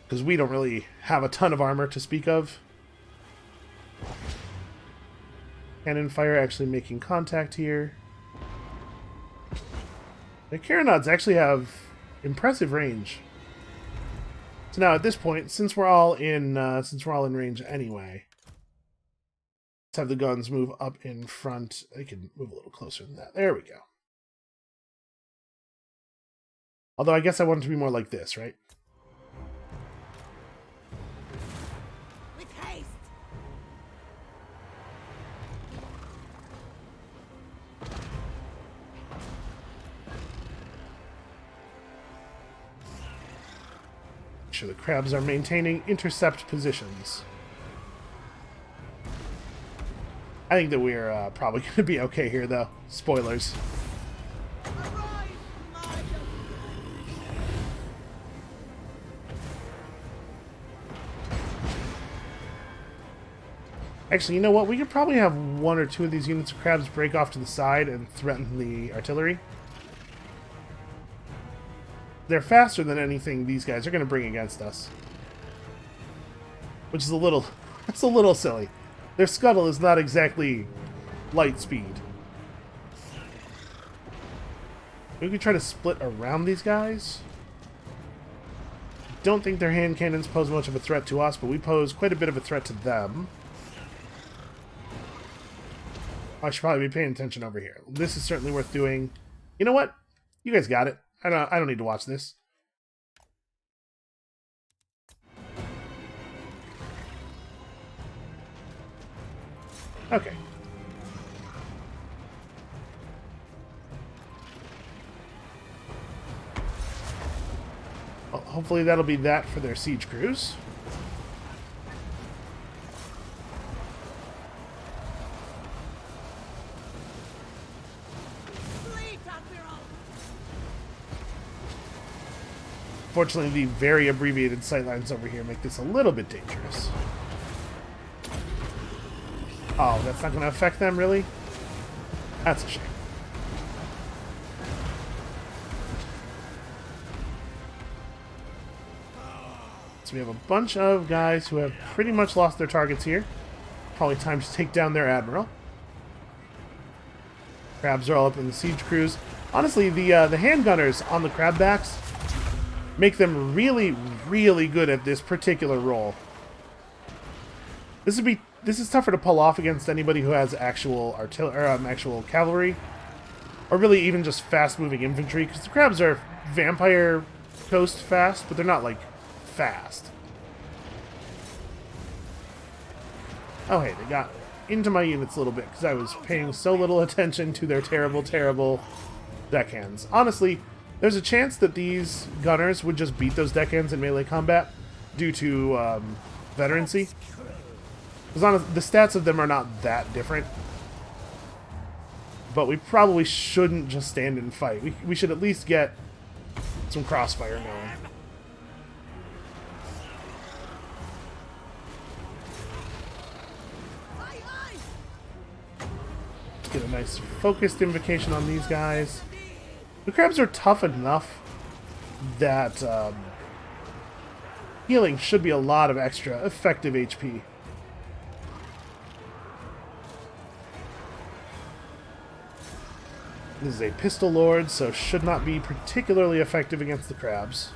because we don't really have a ton of armor to speak of. Cannon fire actually making contact here. The Carronods actually have impressive range. So now at this point, since we're all in range anyway, let's have the guns move up in front. They can move a little closer than that. There we go. Although I guess I want it to be more like this, right? With haste! Make sure the crabs are maintaining intercept positions. I think that we're probably going to be okay here, though. Spoilers. Arrive, my Actually, you know what? We could probably have one or two of these units of crabs break off to the side and threaten the artillery. They're faster than anything these guys are going to bring against us. Which is that's a little silly. Their scuttle is not exactly light speed. We could try to split around these guys. Don't think their hand cannons pose much of a threat to us, but we pose quite a bit of a threat to them. I should probably be paying attention over here. This is certainly worth doing. You know what? You guys got it. I don't need to watch this. Okay. Well, hopefully that'll be that for their siege crews. fleet, Admiral! Fortunately, the very abbreviated sightlines over here make this a little bit dangerous. Oh, that's not going to affect them, really? That's a shame. So we have a bunch of guys who have pretty much lost their targets here. Probably time to take down their admiral. Crabs are all up in the siege crews. Honestly, the handgunners on the crab backs make them really, really good at this particular role. This is tougher to pull off against anybody who has actual actual cavalry, or really even just fast-moving infantry, because the crabs are vampire coast fast, but they're not like fast. Oh hey, they got into my units a little bit because I was paying so little attention to their terrible, terrible deckhands. Honestly, there's a chance that these gunners would just beat those deckhands in melee combat due to veterancy. Because the stats of them are not that different. But we probably shouldn't just stand and fight. We should at least get some crossfire going. Aye, aye! Get a nice focused invocation on these guys. The crabs are tough enough that healing should be a lot of extra effective HP. This is a pistol lord, so should not be particularly effective against the crabs.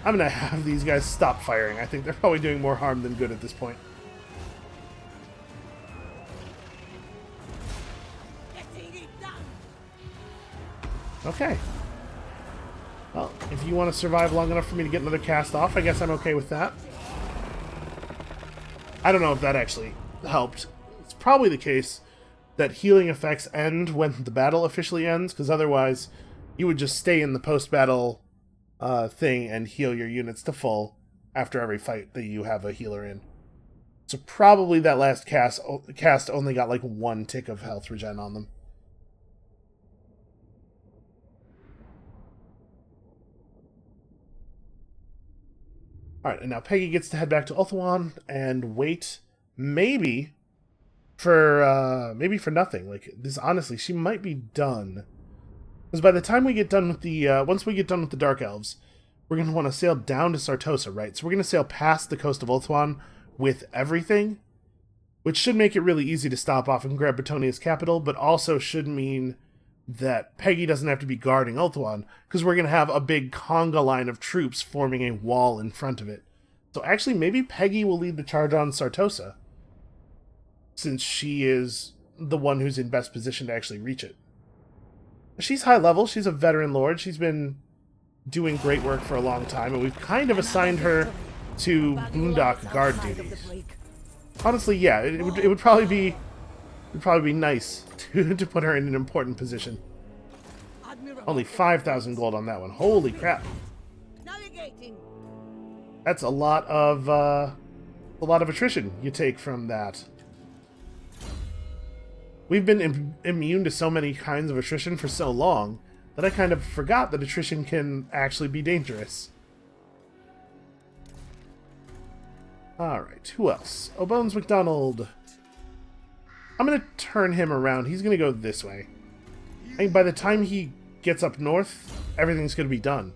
I'm gonna have these guys stop firing. I think they're probably doing more harm than good at this point. Okay. Well, if you want to survive long enough for me to get another cast off, I guess I'm okay with that. I don't know if that actually helped. It's probably the case that healing effects end when the battle officially ends, because otherwise you would just stay in the post-battle thing and heal your units to full after every fight that you have a healer in. So probably that last cast only got like 1 tick of health regen on them. Alright, and now Peggy gets to head back to Ulthuan and wait, maybe for nothing. Like, this, honestly, she might be done. Because by the time we get done with the, once we get done with the Dark Elves, we're going to want to sail down to Sartosa, right? So we're going to sail past the coast of Ulthuan with everything, which should make it really easy to stop off and grab Bretonia's capital, but also should mean that Peggy doesn't have to be guarding Ulthuan, because we're going to have a big conga line of troops forming a wall in front of it. So actually, maybe Peggy will lead the charge on Sartosa, since she is the one who's in best position to actually reach it. She's high level, she's a veteran lord, she's been doing great work for a long time, and we've kind of assigned her to Boondock guard duties. Honestly, yeah, it would probably be nice to put her in an important position. Only 5,000 gold on that one. Holy crap! That's a lot of attrition you take from that. We've been immune to so many kinds of attrition for so long that I kind of forgot that attrition can actually be dangerous. Alright, who else? Oh, Bones McDonald. I'm going to turn him around. He's going to go this way. I think by the time he gets up north, everything's going to be done.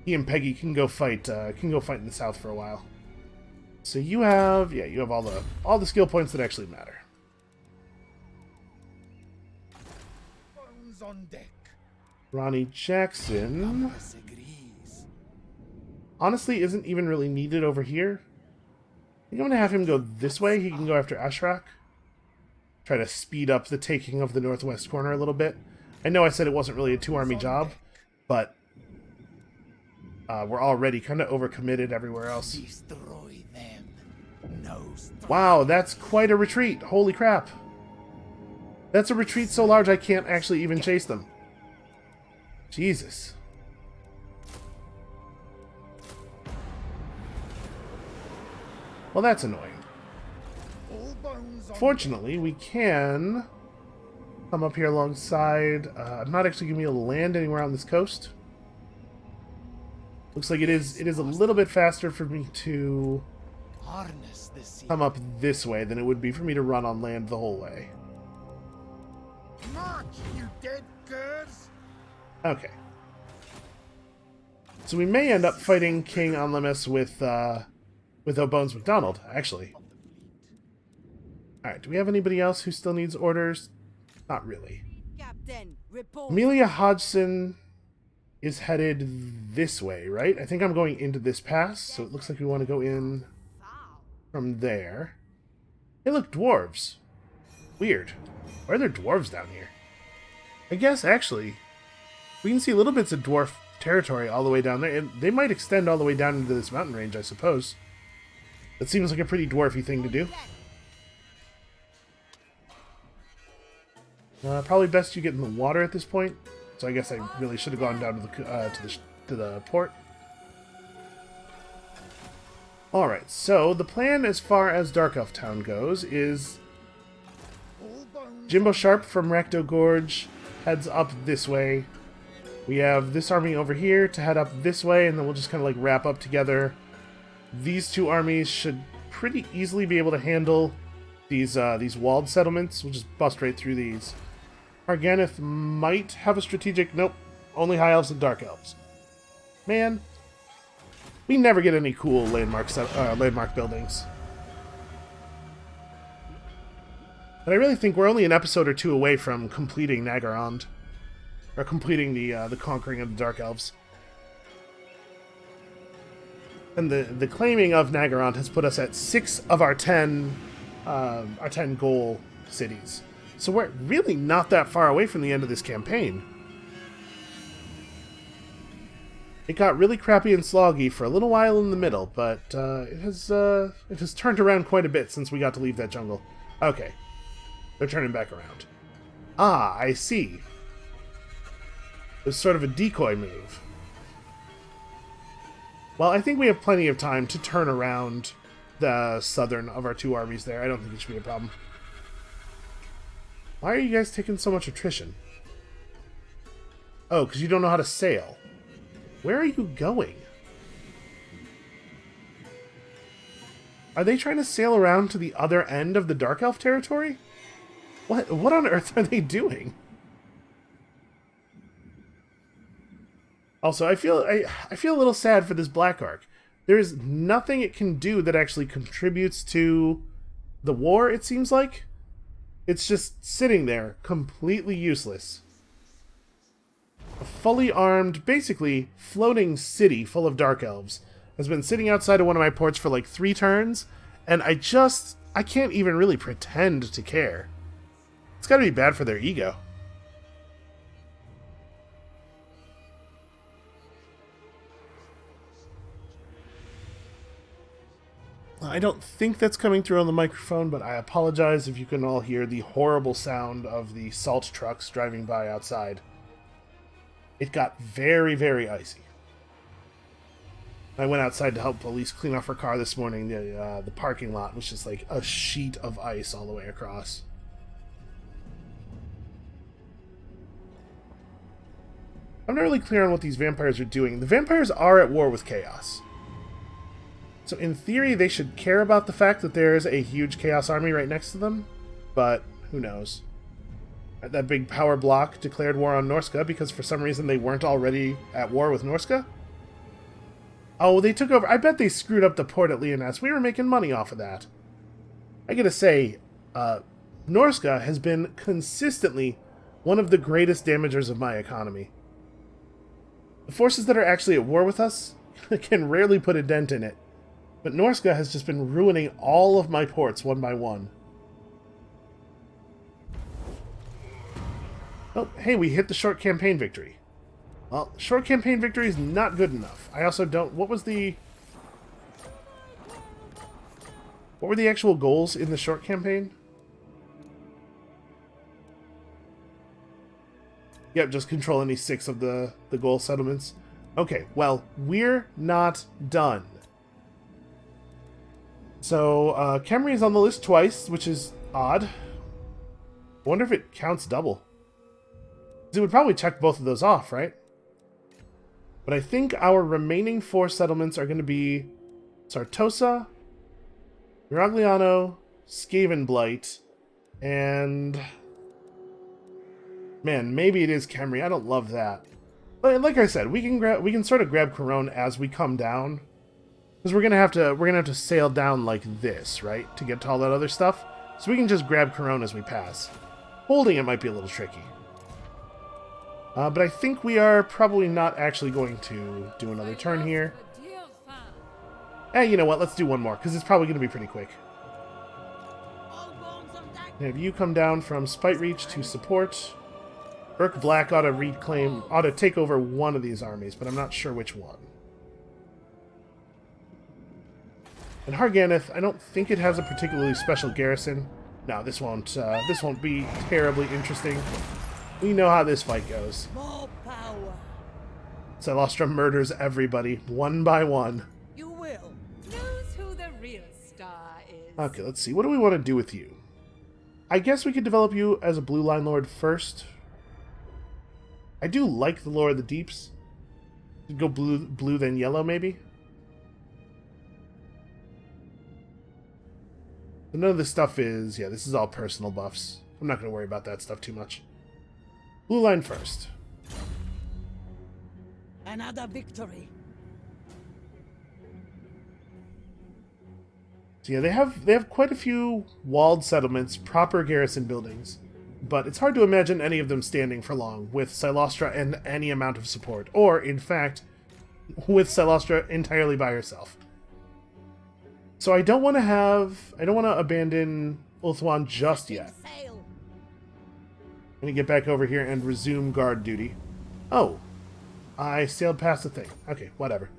He and Peggy can go fight in the south for a while. So you have all the skill points that actually matter. Bones on deck. Ronnie Jackson honestly isn't even really needed over here. I think I'm going to have him go this way. He can go after Ashrak. Try to speed up the taking of the northwest corner a little bit. I know I said it wasn't really a 2-army job, but we're already kind of overcommitted everywhere else. Destroy them. No Wow, that's quite a retreat. Holy crap. That's a retreat so large I can't actually even chase them. Jesus. Well, that's annoying. Fortunately, we can come up here alongside. I'm not actually going to be able to land anywhere on this coast. Looks like it is a little bit faster for me to come up this way than it would be for me to run on land the whole way. March, you dead curs! Okay. So we may end up fighting King Onlemis with O'Bones McDonald, actually. Alright, do we have anybody else who still needs orders? Not really. Captain, report. Amelia Hodgson is headed this way, right? I think I'm going into this pass, so it looks like we want to go in from there. Hey, look, dwarves. Weird. Why are there dwarves down here? I guess, actually, we can see little bits of dwarf territory all the way down there, and they might extend all the way down into this mountain range, I suppose. That seems like a pretty dwarfy thing to do. Probably best you get in the water at this point. So I guess I really should have gone down to the port. All right. So the plan, as far as Dark Elf Town goes, is Jimbo Sharp from Rakdo Gorge heads up this way. We have this army over here to head up this way, and then we'll just kind of like wrap up together. These two armies should pretty easily be able to handle these walled settlements. We'll just bust right through these. Arganeth might have a strategic... Nope. Only High Elves and Dark Elves. Man. We never get any cool landmark buildings. But I really think we're only an episode or two away from completing Nagrand. Or completing the conquering of the Dark Elves. And the claiming of Nagrand has put us at 6 of our 10 goal cities. So we're really not that far away from the end of this campaign. It got really crappy and sloggy for a little while in the middle, but it has turned around quite a bit since we got to leave that jungle. Okay. They're turning back around. Ah, I see. It was sort of a decoy move. Well, I think we have plenty of time to turn around the southern of our 2 armies there. I don't think it should be a problem. Why are you guys taking so much attrition? Oh, because you don't know how to sail. Where are you going? Are they trying to sail around to the other end of the Dark Elf territory? What on earth are they doing? Also, I feel a little sad for this Black Ark. There is nothing it can do that actually contributes to the war, it seems like. It's just sitting there, completely useless. A fully armed, basically floating city full of Dark Elves has been sitting outside of one of my ports for like 3 turns, and I can't even really pretend to care. It's gotta be bad for their ego. I don't think that's coming through on the microphone, but I apologize if you can all hear the horrible sound of the salt trucks driving by outside. It got very, very icy. I went outside to help Elise clean off her car this morning. The parking lot was just like a sheet of ice all the way across. I'm not really clear on what these vampires are doing. The vampires are at war with Chaos. So in theory, they should care about the fact that there's a huge Chaos army right next to them, but who knows. That big power block declared war on Norska because for some reason they weren't already at war with Norska? Oh, they took over. I bet they screwed up the port at Leoness. We were making money off of that. I gotta say, Norska has been consistently one of the greatest damagers of my economy. The forces that are actually at war with us can rarely put a dent in it. But Norska has just been ruining all of my ports one by one. Oh, hey, we hit the short campaign victory. Well, short campaign victory is not good enough. I also don't... What were the actual goals in the short campaign? Yep, just control any 6 of the goal settlements. Okay, well, we're not done. So, Khemri is on the list twice, which is odd. I wonder if it counts double. It would probably check both of those off, right? But I think our remaining 4 settlements are going to be Sartosa, Miragliano, Skavenblight, and... Man, maybe it is Khemri. I don't love that. But like I said, we can sort of grab Couronne as we come down. Because we're gonna have to sail down like this, right? To get to all that other stuff. So we can just grab Couronne as we pass. Holding it might be a little tricky. But I think we are probably not actually going to do another turn here. You know what? Let's do one more, because it's probably going to be pretty quick. And have you come down from Spite Reach to support. Burke Black ought to take over one of these armies, but I'm not sure which one. And Harganeth, I don't think it has a particularly special garrison. No, this won't be terribly interesting. We know how this fight goes. More power. Celostra murders everybody, one by one. You will. Knows who the real star is. Okay, let's see. What do we want to do with you? I guess we could develop you as a Blue Line Lord first. I do like the Lore of the Deeps. Go blue then yellow, maybe? But none of this stuff is... Yeah, this is all personal buffs. I'm not going to worry about that stuff too much. Blue line first. Another victory. So So yeah, they have quite a few walled settlements, proper garrison buildings, but it's hard to imagine any of them standing for long with Silostra and any amount of support, or in fact, with Silostra entirely by herself. So I don't want to abandon Ulthuan just yet. Sail. I'm gonna get back over here and resume guard duty. Oh, I sailed past the thing. Okay, whatever.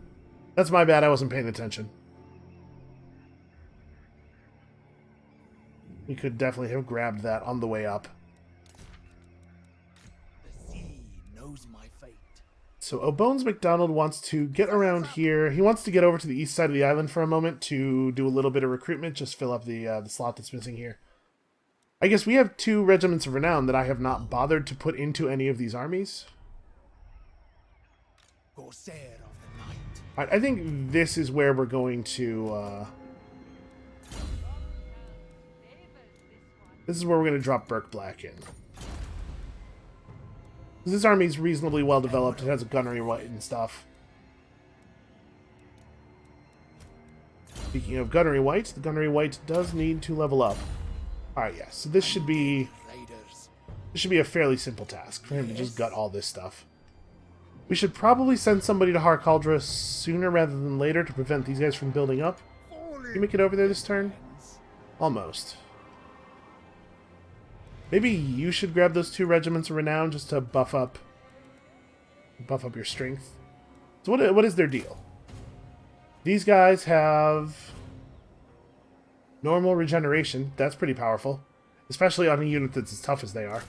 That's my bad, I wasn't paying attention. We could definitely have grabbed that on the way up. The sea knows my fate. So O'Bones McDonald wants to get around here. He wants to get over to the east side of the island for a moment to do a little bit of recruitment, just fill up the slot that's missing here. I guess we have 2 regiments of renown that I have not bothered to put into any of these armies. Corsair of the night. I think this is where we're going to... this is where we're going to drop Burke Black in. This army is reasonably well developed. It has a gunnery white and stuff. Speaking of gunnery white, the gunnery white does need to level up. Alright, yes. So this should be a fairly simple task for him to just gut all this stuff. We should probably send somebody to Harkaldra sooner rather than later to prevent these guys from building up. Can you make it over there this turn? Almost. Maybe you should grab those 2 regiments of renown just to buff up your strength. So what is their deal? These guys have normal regeneration. That's pretty powerful, especially on a unit that's as tough as they are.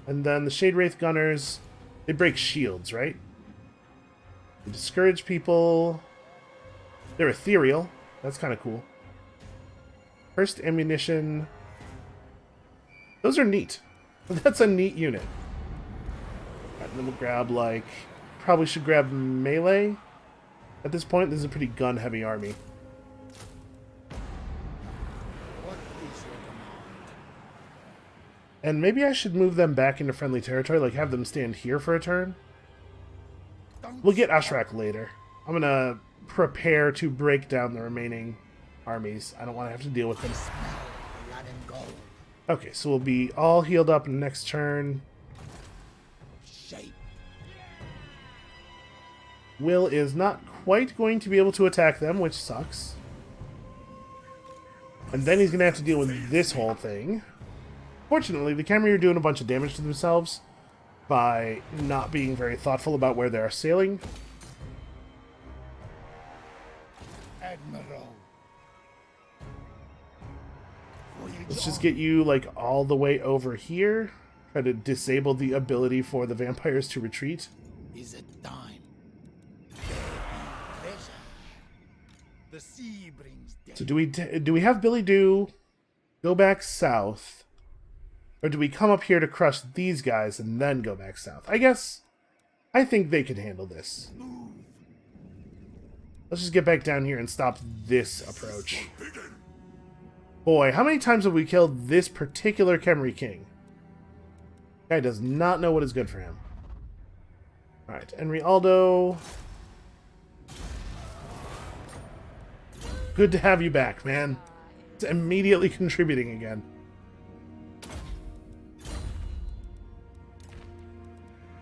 And then the Shade Wraith Gunners, they break shields, right? They discourage people. They're ethereal. That's kind of cool. First ammunition. Those are neat. That's a neat unit. Right, and then we'll grab, like... Probably should grab melee. At this point, this is a pretty gun-heavy army. What is your command? And maybe I should move them back into friendly territory, like have them stand here for a turn. We'll get Ashrak later. I'm gonna prepare to break down the remaining armies. I don't want to have to deal with them. Blood and gold. Okay, so we'll be all healed up next turn. Shape. Will is not quite going to be able to attack them, which sucks. And then he's going to have to deal with this whole thing. Fortunately, the Khemri are doing a bunch of damage to themselves by not being very thoughtful about where they are sailing. Admiral. Let's just get you, like, all the way over here. Try to disable the ability for the vampires to retreat. Is it time? Pleasure. The sea brings death. So do we have Billy Do go back south? Or do we come up here to crush these guys and then go back south? I think they can handle this. Let's just get back down here and stop this approach. Boy, how many times have we killed this particular Khemri king? Guy does not know what is good for him. Alright, Henry Aldo. Good to have you back, man. It's immediately contributing again.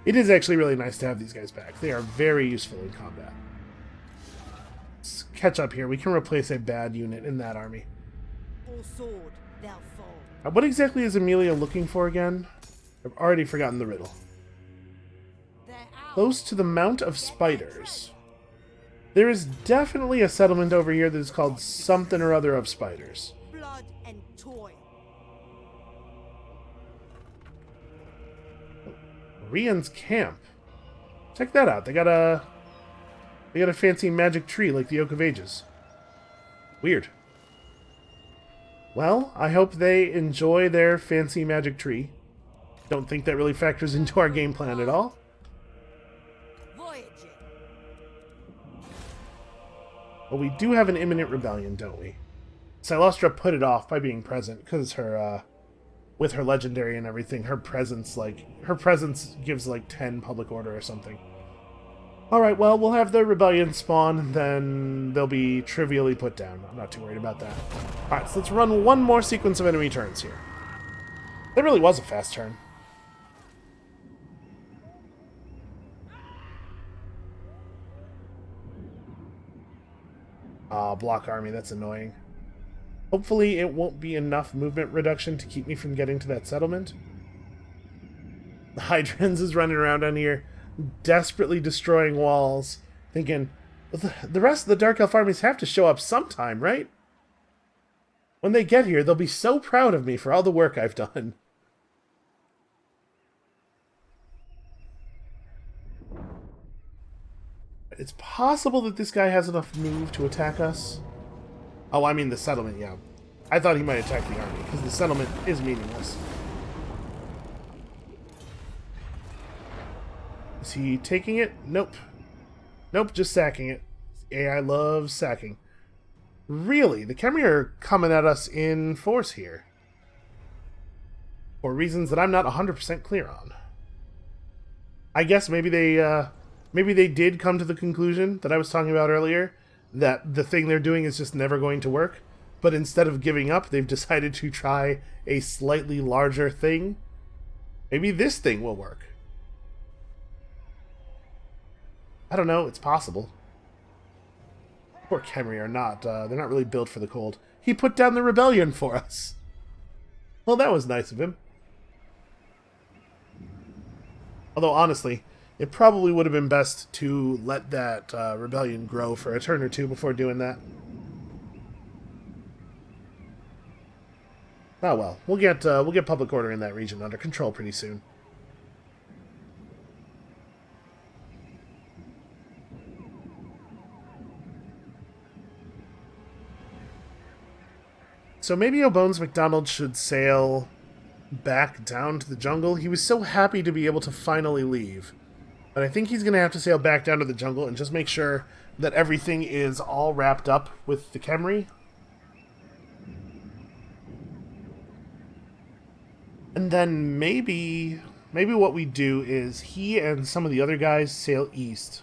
It is actually really nice to have these guys back. They are very useful in combat. Let's catch up here. We can replace a bad unit in that army. Or sword, thou fall. What exactly is Amelia looking for again? I've already forgotten the riddle. They're out. Close to the Mount of Spiders. There is definitely a settlement over here that is called something or other of spiders. Blood and toil. Rian's camp. Check that out. They got a fancy magic tree like the Oak of Ages. Weird. Well, I hope they enjoy their fancy magic tree. Don't think that really factors into our game plan at all. Voyaging. But we do have an imminent rebellion, don't we? Silostra put it off by being present, because her, with her legendary and everything, her presence gives like 10 public order or something. Alright, well, we'll have the rebellion spawn, and then they'll be trivially put down. I'm not too worried about that. Alright, so let's run one more sequence of enemy turns here. That really was a fast turn. Ah, block army, that's annoying. Hopefully it won't be enough movement reduction to keep me from getting to that settlement. The Hydrans is running around on here, desperately destroying walls, thinking, the rest of the Dark Elf armies have to show up sometime, right? When they get here, they'll be so proud of me for all the work I've done. It's possible that this guy has enough move to attack us. Oh, I mean the settlement, yeah. I thought he might attack the army, because the settlement is meaningless. Is he taking it? Nope. Nope, just sacking it. AI loves sacking. Really? The Khemri are coming at us in force here. For reasons that I'm not 100% clear on. I guess maybe they did come to the conclusion that I was talking about earlier, that the thing they're doing is just never going to work, but instead of giving up, they've decided to try a slightly larger thing. Maybe this thing will work. I don't know, it's possible. Poor Khemri are not, they're not really built for the cold. He put down the rebellion for us. Well, that was nice of him. Although, honestly, it probably would have been best to let that rebellion grow for a turn or two before doing that. Oh well, we'll get public order in that region under control pretty soon. So maybe O'Bones McDonald should sail back down to the jungle. He was so happy to be able to finally leave. But I think he's going to have to sail back down to the jungle and just make sure that everything is all wrapped up with the Khemri. And then maybe what we do is he and some of the other guys sail east.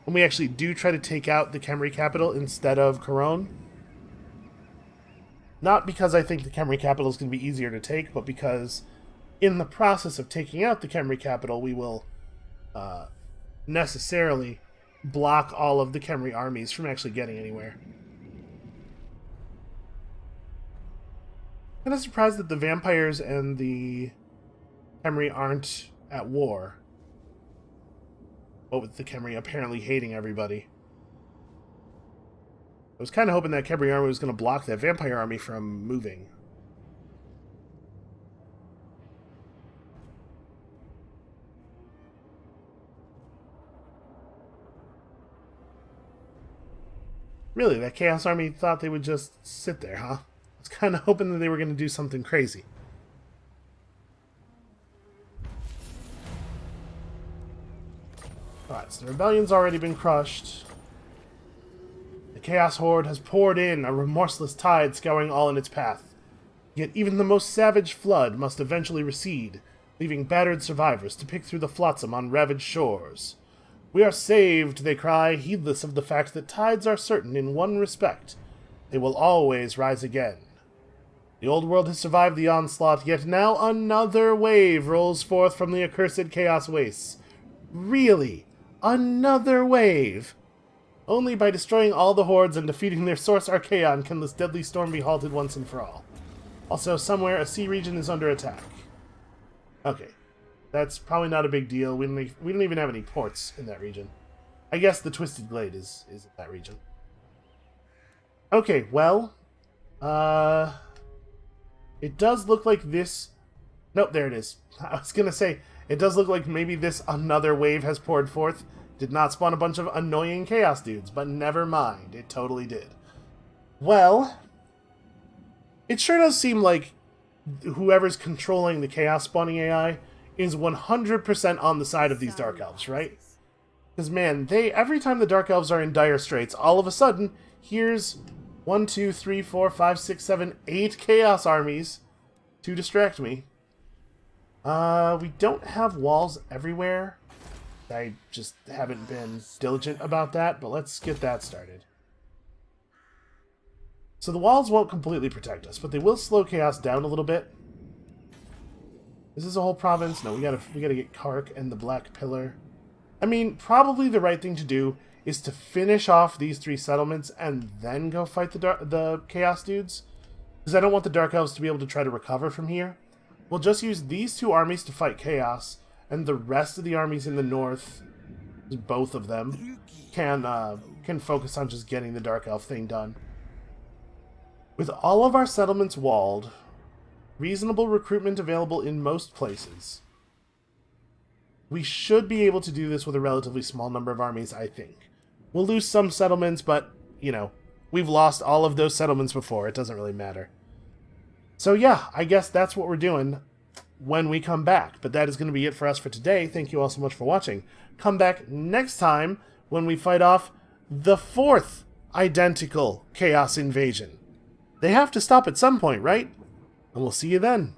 And we actually do try to take out the Khemri capital instead of Corone. Not because I think the Khemri capital is going to be easier to take, but because in the process of taking out the Khemri capital, we will necessarily block all of the Khemri armies from actually getting anywhere. I'm kind of surprised that the vampires and the Khemri aren't at war. But with the Khemri apparently hating everybody. I was kind of hoping that Khemri army was going to block that vampire army from moving. Really, that Chaos Army thought they would just sit there, huh? I was kind of hoping that they were going to do something crazy. Alright, so the rebellion's already been crushed. The Chaos Horde has poured in, a remorseless tide scouring all in its path. Yet even the most savage flood must eventually recede, leaving battered survivors to pick through the flotsam on ravaged shores. We are saved, they cry, heedless of the fact that tides are certain in one respect. They will always rise again. The old world has survived the onslaught, yet now another wave rolls forth from the accursed chaos wastes. Really? Another wave? Only by destroying all the hordes and defeating their source Archaon can this deadly storm be halted once and for all. Also, somewhere a sea region is under attack. Okay. That's probably not a big deal. We don't even have any ports in that region. I guess the Twisted Glade is in that region. Okay, well... it does look like this... Nope, there it is. I was gonna say, it does look like maybe this another wave has poured forth. Did not spawn a bunch of annoying chaos dudes, but never mind. It totally did. Well... It sure does seem like whoever's controlling the chaos spawning AI is 100% on the side of these Dark Elves, right? Because, man, every time the Dark Elves are in dire straits, all of a sudden, here's 1, 2, 3, 4, 5, 6, 7, 8 Chaos armies to distract me. We don't have walls everywhere. I just haven't been diligent about that, but let's get that started. So the walls won't completely protect us, but they will slow chaos down a little bit. Is this a whole province? No, we gotta get Kark and the Black Pillar. I mean, probably the right thing to do is to finish off these 3 settlements and then go fight the Chaos dudes. Because I don't want the Dark Elves to be able to try to recover from here. We'll just use these 2 armies to fight Chaos, and the rest of the armies in the north, both of them, can focus on just getting the Dark Elf thing done. With all of our settlements walled, reasonable recruitment available in most places, we should be able to do this with a relatively small number of armies, I think. We'll lose some settlements, but, you know, we've lost all of those settlements before. It doesn't really matter. So yeah, I guess that's what we're doing when we come back. But that is going to be it for us for today. Thank you all so much for watching. Come back next time when we fight off the 4th identical Chaos invasion. They have to stop at some point, right? And we'll see you then.